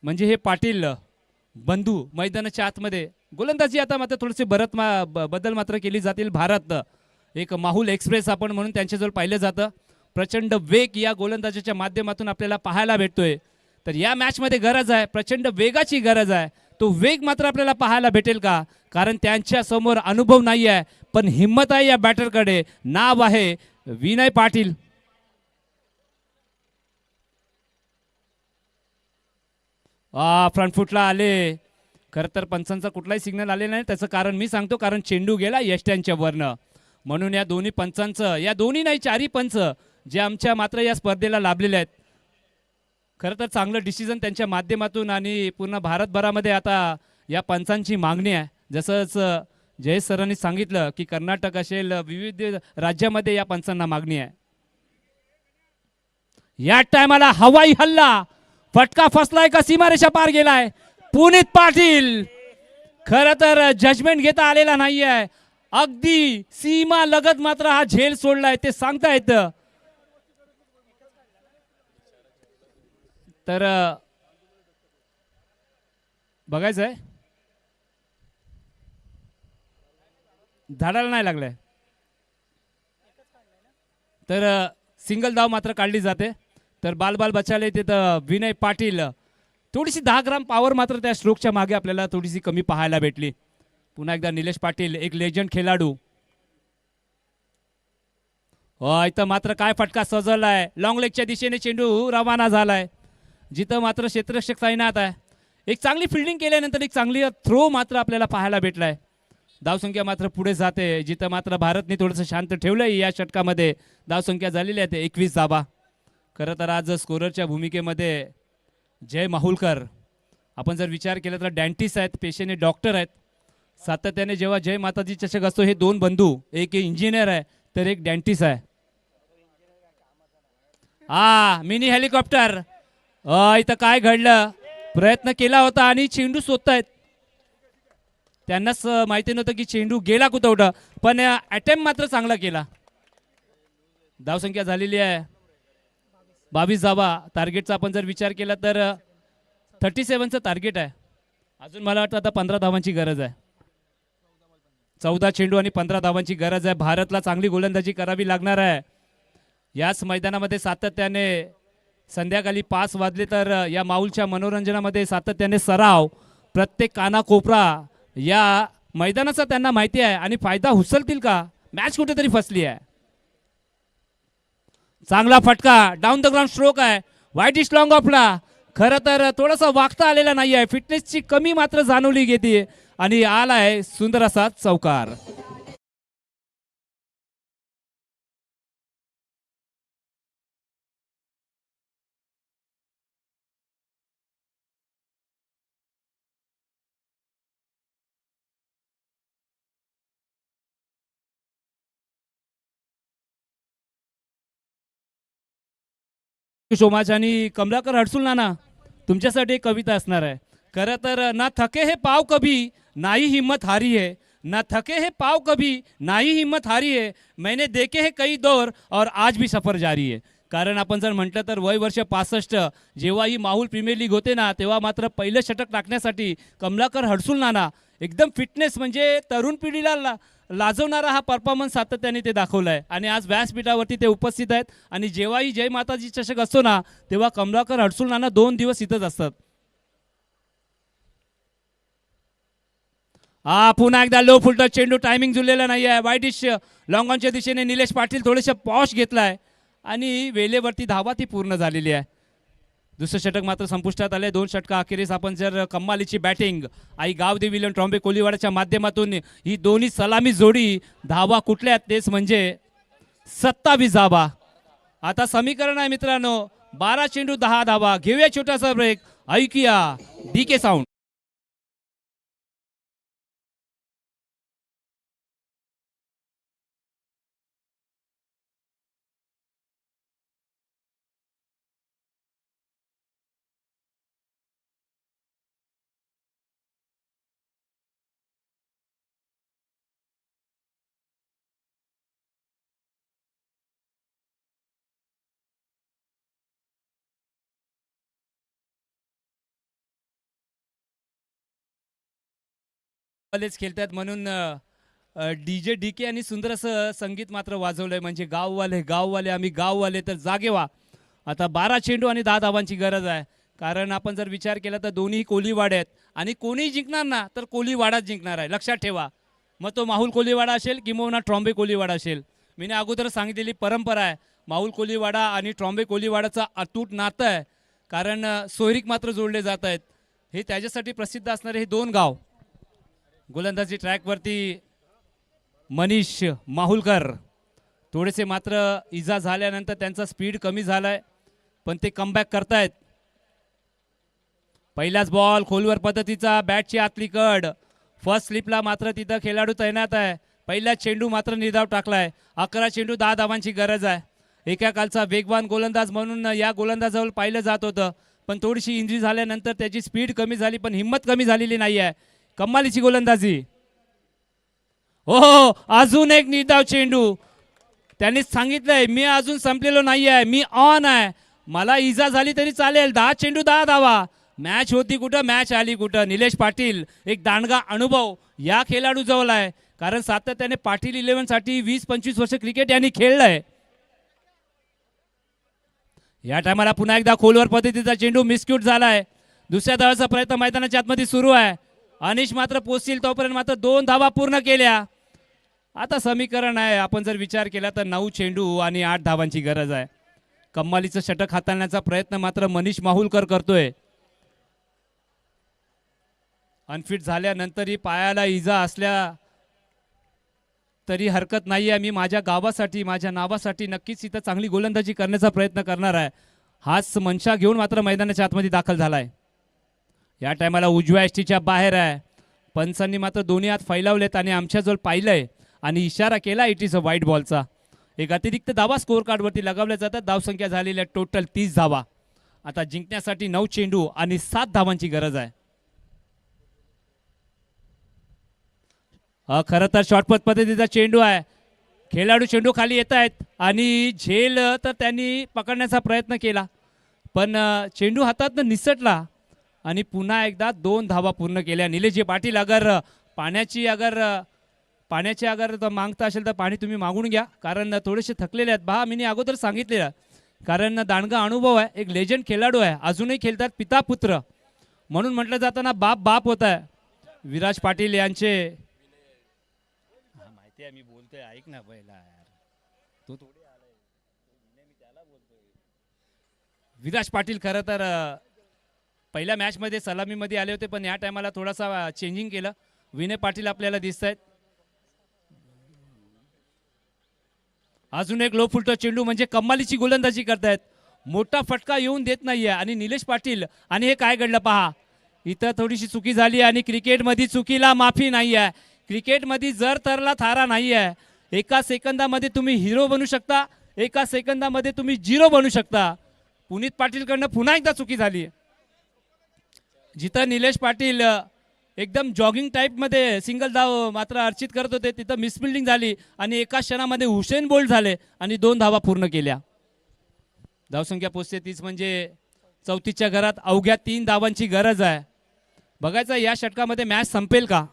म्हणजे हे पाटील बंधू मैदानाच्या आतमध्ये गोलंदाजी आता मात्र थोडेसे बदल मात्र केली जातील. भारत एक माहुल एक्सप्रेस आपण म्हणून त्यांच्याजवळ पाहिलं जातं. प्रचंड वेग या गोलंदाजीच्या माध्यमातून आपल्याला पाहायला भेटतोय. तर या मॅचमध्ये गरज आहे, प्रचंड वेगाची गरज आहे. तो वेग मात्र आपल्याला पाहायला भेटेल का? कारण त्यांच्या समोर अनुभव नाही आहे पण हिम्मत आहे या बॅटरकडे. नाव आहे विनय पाटील. फ्रंट फुटला आले. खरं तर पंचांचा कुठलाही सिग्नल आलेला नाही. त्याचं कारण मी सांगतो, कारण चेंडू गेला यष्ट्यांच्या वरनं. म्हणून या दोन्ही पंचांचं, या दोन्ही नाही 4ही पंच जे आमच्या मात्र या स्पर्धेला लाभलेले आहेत, खरं तर चांगलं डिसिजन त्यांच्या माध्यमातून आणि पूर्ण भारतभरामध्ये आता या पंचांची मागणी आहे. जसंच जयेश सरांनी सांगितलं की कर्नाटक असेल विविध राज्यामध्ये या पंचांना मागणी आहे. या टायमाला हवाई हल्ला, फटका फसलाय का सीमारेषा पार गेलाय? पुनीत पाटील खरं तर जजमेंट घेता आलेला नाहीये. अगदी सीमा लगत मात्र हा झेल सोडलाय ते सांगता येतं. तर बघायचंय, झाडाला नाही लागलंय तर सिंगल धाव मात्र काढली जाते. तर बाल बचाले तिथं विनय पाटील. थोडीशी 10 ग्राम पॉवर मात्र त्या स्ट्रोकच्या मागे आपल्याला थोडीशी कमी पाहायला भेटली. पुन्हा एकदा निलेश पाटील एक लेजंड खेळाडू. इथं मात्र काय फटका सजवलाय. लॉंग लेगच्या दिशेने चेंडू रवाना झालाय. जिथं मात्र क्षेत्ररक्षक साईनाथ आहे. एक चांगली फिल्डिंग केल्यानंतर एक चांगली थ्रो मात्र आपल्याला पाहायला भेटलाय. धावसंख्या मात्र पुढे जाते. जिथं मात्र भारतने थोडंसं शांत ठेवलंय या षटकामध्ये. धावसंख्या झालेली आहे 21 धावा. खरं तर आज स्कोररच्या भूमिकेमध्ये जय माहुलकर आपण जर विचार केला तर डेंटिस्ट आहेत, पेशेंट डॉक्टर आहेत. सातत्याने जेव्हा जय माताजी चषक असतो हे दोन बंधू, एक इंजिनियर आहे तर एक डेंटिस्ट आहे. Mini helicopter. इथं काय घडलं, प्रयत्न केला होता आणि चेंडू शोधतायत. त्यांनाच माहिती नव्हतं की चेंडू गेला कुठं, पण अटेम्प्ट मात्र चांगला केला. धावसंख्या झालेली आहे 22 धावा. टार्गेटचा आपण जर विचार केला तर 37चं टार्गेट आहे. अजून मला वाटतं आता 15 धावांची गरज आहे. 14 चेंडू आणि 15 धावांची गरज आहे. भारतला चांगली गोलंदाजी करावी लागणार आहे. याच मैदानामध्ये सातत्याने संध्याकाळी 5 वाजले तर या माऊलच्या मनोरंजनामध्ये सातत्याने सराव, प्रत्येक कानाकोपरा या मैदानाचा त्यांना माहिती आहे आणि फायदा उचलतील का, मॅच कुठेतरी फसली आहे. चांगला फटका, डाऊन द ग्राउंड स्ट्रोक आहे, वाईट इश लॉंग ऑफला. खरं तर थोडासा वागता आलेला नाही आहे, फिटनेसची कमी मात्र जाणवली घेते आणि आलाय सुंदर असा चौकार. शोमाज आणि कमलाकर हडसूल नाना, तुमच्यासाठी एक कविता असणार आहे. खरं तर ना थके हे पाव कभी नाही हिम्मत हारी है, ना थके हे पाव कभी नाही हिम्मत हारी है, मैंने देखे है कई दौर और आज भी सफर जारी है. कारण आपण जर म्हटलं तर वय वर्ष 65 जेव्हा ही माहुल प्रीमियर लीग होते ना, तेव्हा मात्र पहिलं षटक टाकण्यासाठी कमलाकर हडसूल नाना एकदम फिटनेस म्हणजे तरुण पिढीला लाजवणारा हा परफॉर्मन्स सातत्याने ते दाखवला आहे आणि आज व्यासपीठावरती ते उपस्थित आहेत. आणि जेव्हाही जय माताजी चषक असतो ना, तेव्हा कमलाकर हडसूल नाना 2 दिवस इथंच असतात. पुन्हा एकदा लो फुलटच चेंडू, टायमिंग जुळलेला नाही आहे. वाईट डिश लॉंग ऑनच्या दिशेने निलेश पाटील थोडेसे पॉश घेतलाय आणि वेळेवरती धावा ती पूर्ण झालेली आहे. दुसरं षटक मात्र संपुष्टात आले. 2 षटका अखेरीस आपण जर कम्मालीची बॅटिंग आई गावदेवी विलन ट्रॉम्बे कोलीवाड्याच्या माध्यमातून ही दोन्ही सलामी जोडी धावा कुठल्या तेच म्हणजे 27 धावा. आता समीकरण आहे मित्रांनो, 12 चेंडू 10 धावा. घेऊया छोटासा ब्रेक, ऐकूया डीके साऊंड. वालेच खेळतात म्हणून डीजे डीके आणि सुंदर असं संगीत मात्र वाजवलंय, म्हणजे गाववाले गाववाले आम्ही गाववाले तर जागे व्हा. आता 12 चेंडू आणि 10 धावांची गरज आहे. कारण आपण जर विचार केला तर दोन्ही कोलीवाडे आहेत आणि कोणीही जिंकणार ना तर कोलीवाडाच जिंकणार आहे, लक्षात ठेवा. मग तो माहुल कोलीवाडा असेल किंवा ट्रॉम्बे कोलीवाडा असेल. मी अगोदर सांगितलेली परंपरा आहे, माहुल कोलीवाडा आणि ट्रॉम्बे कोलीवाडाचं अतूट नातं आहे. कारण सोयरीक मात्र जोडले जात आहेत. हे त्याच्यासाठी प्रसिद्ध असणारे हे 2 गाव. गोलंदाजी ट्रॅकवरती मनीष माहुलकर थोडेसे मात्र इजा झाल्यानंतर त्यांचा स्पीड कमी झालाय, पण ते कमबॅक करतायत. पहिलाच बॉल खोलवर पद्धतीचा, बॅटची आतली कड. फर्स्ट स्लिपला मात्र तिथं खेळाडू तैनात आहे. पहिला चेंडू मात्र निर्धाव टाकलाय. 11 चेंडू 10 धावांची गरज आहे. एका कालचा वेगवान गोलंदाज म्हणून या गोलंदाजावर पाहिलं जात होतं, पण थोडीशी इंजरी झाल्यानंतर त्याची स्पीड कमी झाली, पण हिंमत कमी झालेली नाही आहे. कमालीची गोलंदाजी. हो, अजून एक निर्धाव चेंडू. त्यांनी सांगितलंय मी अजून संपलेलो नाही आहे, मी ऑन आहे, मला इजा झाली तरी चालेल. 10 चेंडू 10 धावा. मॅच होती कुठं, मॅच आली कुठं. निलेश पाटील एक दांडगा अनुभव या खेळाडू जवळ आहे, कारण सातत्याने पाटील 11 साठी 20-25 वर्ष क्रिकेट यांनी खेळलंय. या टायमाला पुन्हा एकदा खोलवर पद्धतीचा चेंडू मिसक्यूट झालाय. दुसऱ्या धावाचा प्रयत्न मैदानाच्या आतमध्ये सुरू आहे. अनिश मात्र पोचतील तोपर्यंत मात्र 2 धावा पूर्ण केल्या. आता समीकरण आहे, आपण जर विचार केला तर 9 चेंडू आणि 8 धावांची गरज आहे. कम्मालीचं षटक हाताळण्याचा प्रयत्न मात्र मनीष माहुलकर करतोय. अनफिट झाल्यानंतरही पायाला इजा असल्या तरी हरकत नाही आहे. मी माझ्या गावासाठी माझ्या नावासाठी नक्कीच इथं चांगली गोलंदाजी करण्याचा प्रयत्न करणार आहे. हाच मनशा घेऊन मात्र मैदानाच्या आतमध्ये दाखल झालाय. या टायमाला उजव्या एसटीच्या बाहेर आहे. पंचांनी मात्र दोन्ही हात फैलावलेत आणि आमच्याजवळ पाहिलंय आणि इशारा केला इट इज अ व्हाईट बॉलचा. एक अतिरिक्त धावा स्कोअर कार्डवरती लगावल्या जातात. धावसंख्या झालेली आहे टोटल 30 धावा. आता जिंकण्यासाठी 9 चेंडू आणि 7 धावांची गरज आहे. खरं तर शॉर्टपथ पद्धतीचा चेंडू आहे. खेळाडू चेंडू खाली येत आहेत आणि झेल तर त्यांनी पकडण्याचा प्रयत्न केला पण चेंडू हातातनं निसटला आणि पुन्हा एकदा 2 धावा पूर्ण केल्या. निलेशजी पाटील पाण्याची अगर मागता असेल तर पाणी तुम्ही मागून घ्या कारण थोडेसे थकलेले आहेत. मी अगोदर सांगितलेलं कारण दांडगा अनुभव आहे. एक लेजंड खेळाडू आहे. अजूनही खेळतात पिता पुत्र म्हणून म्हटलं जाताना बाप होत आहे. विराज पाटील यांचे माहिती आहे मी बोलतोय ऐक ना पहिला यार तो थोडी आलाय मी त्याला बोलतोय. विराज पाटील खरं तर पहिल्या मॅचमध्ये सलामीमध्ये आले होते पण या टायमाला थोडासा चेंजिंग केलं. विनय पाटील आपल्याला दिसत आहेत. अजून एक लो फुलटो चेंडू म्हणजे कमालीची गोलंदाजी करतायत. मोठा फटका येऊन देत नाहीये आणि निलेश पाटील आणि हे काय घडलं पहा इथं थोडीशी चुकी झाली आणि क्रिकेटमध्ये चुकीला माफी नाही आहे. क्रिकेटमध्ये जर तरला थारा नाही आहे. एका सेकंदामध्ये तुम्ही हिरो बनू शकता एका सेकंदामध्ये तुम्ही झिरो बनू शकता. पुनीत पाटीलकडनं पुन्हा एकदा चुकी झाली. जिथं निलेश पाटील एकदम जॉगिंग टाईपमध्ये सिंगल धाव मात्र अर्चित करत होते तिथं मिसफिल्डिंग झाली आणि एका क्षणामध्ये हुसेन बोल्ट झाले आणि 2 धावा पूर्ण केल्या. धावसंख्या पोचते 30 म्हणजे 34च्या घरात अवघ्या 3 धावांची गरज आहे. बघायचं या षटकामध्ये मॅच संपेल का.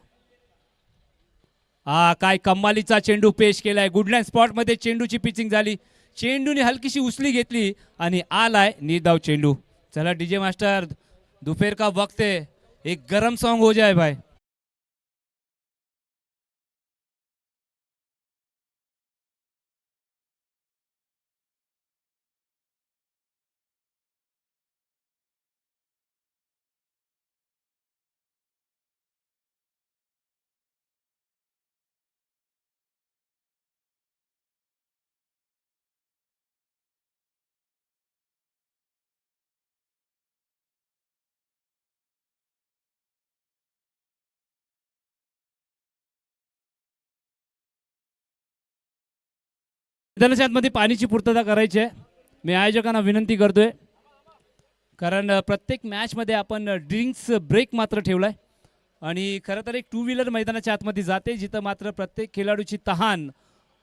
काय कमालीचा चेंडू पेश केलाय. गुडलँड स्पॉटमध्ये चेंडूची पिचिंग झाली. चेंडूने हलकीशी उचली घेतली आणि आलाय निर्धाव चेंडू. चला डीजे मास्टर दोपहर का वक्त है एक गरम सॉन्ग हो जाए भाई. मध्ये पाण्याची पूर्तता करायची आहे. मी आयोजकांना विनंती करतोय कारण प्रत्येक मॅचमध्ये आपण ड्रिंक्स ब्रेक मात्र ठेवलाय आणि खरं तर एक 2 व्हीलर मैदानाच्या आतमध्ये जाते जिथं मात्र प्रत्येक खेळाडूची तहान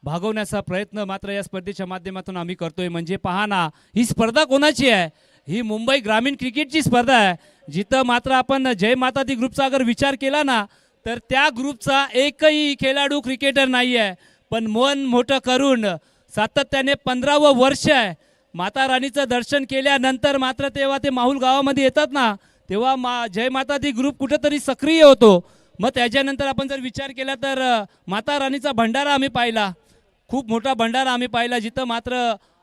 भागवण्याचा प्रयत्न मात्र या स्पर्धेच्या माध्यमातून आम्ही करतोय. म्हणजे पहा ना ही स्पर्धा कोणाची आहे. ही मुंबई ग्रामीण क्रिकेटची स्पर्धा आहे जिथं मात्र आपण जय माता दी ग्रुपचा अगर विचार केला ना तर त्या ग्रुपचा एकही खेळाडू क्रिकेटर नाही आहे पण मन मोठं करून सातत्याने 15वं वर्ष आहे. माता राणीचं दर्शन केल्यानंतर मात्र तेव्हा ते माहुल गावामध्ये येतात ना तेव्हा जय माता दी ग्रुप कुठेतरी सक्रिय होतो. मग त्याच्यानंतर आपण जर विचार केला तर माता राणीचा भंडारा आम्ही पाहिला. खूप मोठा भंडारा आम्ही पाहिला जिथं मात्र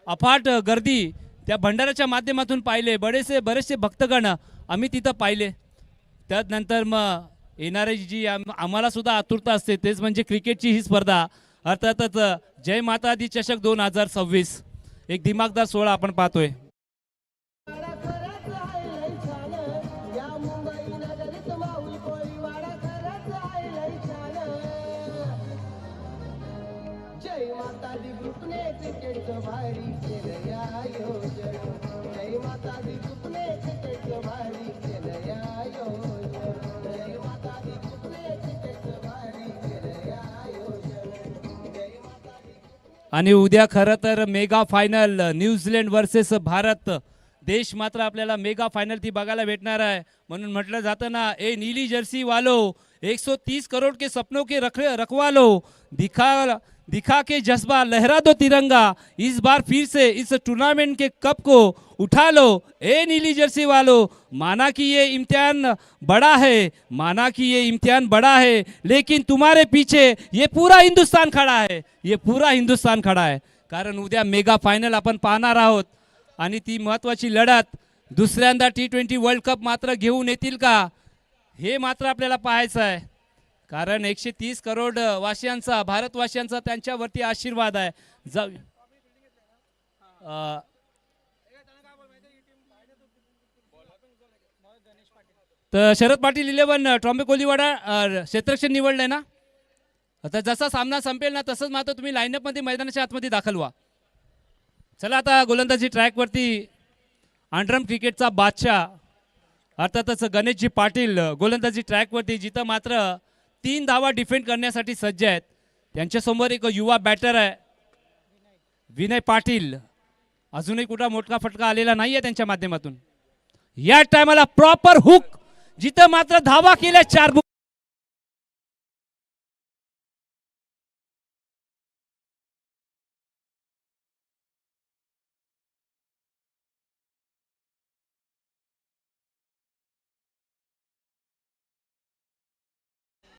अफाट गर्दी त्या भंडाराच्या माध्यमातून पाहिले. बरेचसे भक्तगण आम्ही तिथं पाहिले. त्यानंतर मग येणारे जी आम्हाला सुद्धा आतुरता असते तेच म्हणजे क्रिकेटची ही स्पर्धा अर्थातच जय माता दी चषक 2026 एक दिमागदार सोहळा आपण पाहतोय. जय माता दी ग्रुपने क्रिकेटचं भारी केलं या आयोजन. जय माता दी ग्रुपने क्रिकेटचं भारी केलं या आयोजन. जय माता दी ग्रुपने क्रिकेटचं भारी केलं या आयोजन. जय माता दी. आणि उद्या खरं तर mega final New Zealand versus Bharat देश मात्र आपल्याला मेगा फायनल ती बघायला भेटणार आहे. म्हणून म्हटलं जातं ना ए नीली जर्सी वालो 130 करोड़ के सपनों के रखवालो दिखा के जज्बा लहरा दो तिरंगा इस बार फिर से इस टूर्नामेंट के कप को उठा लो. ए नीली जर्सी वालो माना कि ये इम्तिहान बड़ा है माना कि ये इम्तिहान बड़ा है लेकिन तुम्हारे पीछे ये पूरा हिंदुस्तान खड़ा है. ये पूरा हिंदुस्तान खड़ा है कारण उद्या मेगा फायनल आपण पाहणार आहोत आणि ती महत्त्वाची लढत दुसऱ्यांदा T20 वर्ल्ड कप मात्र घेऊन येतील का हे मात्र आपल्याला पाहायचं आहे. कारण 130 करोड वासियांचा भारतवासियांचा त्यांच्यावरती आशीर्वाद आहे. तर शरद पाटील 11 ट्रॉम्बे कोलीवाडा क्षेत्ररक्षण निवडलंय ना. आता जसा सामना संपेल ना तसंच मात्र तुम्ही लाईनअपमध्ये मैदानाच्या आतमध्ये दाखल व्हा. चला आता गोलंदाजी ट्रॅकवरती अंडरम क्रिकेटचा बादशाह अर्थातच गणेशजी पाटील गोलंदाजी ट्रॅकवरती, जिथं मात्र 3 धावा डिफेंड करण्यासाठी सज्ज आहेत. त्यांच्यासमोर एक युवा बॅटर आहे विनय पाटील. अजूनही कुठला मोठा फटका आलेला नाही आहे त्यांच्या माध्यमातून. या टायमाला प्रॉपर हुक, जिथं मात्र धावा केल्या 4.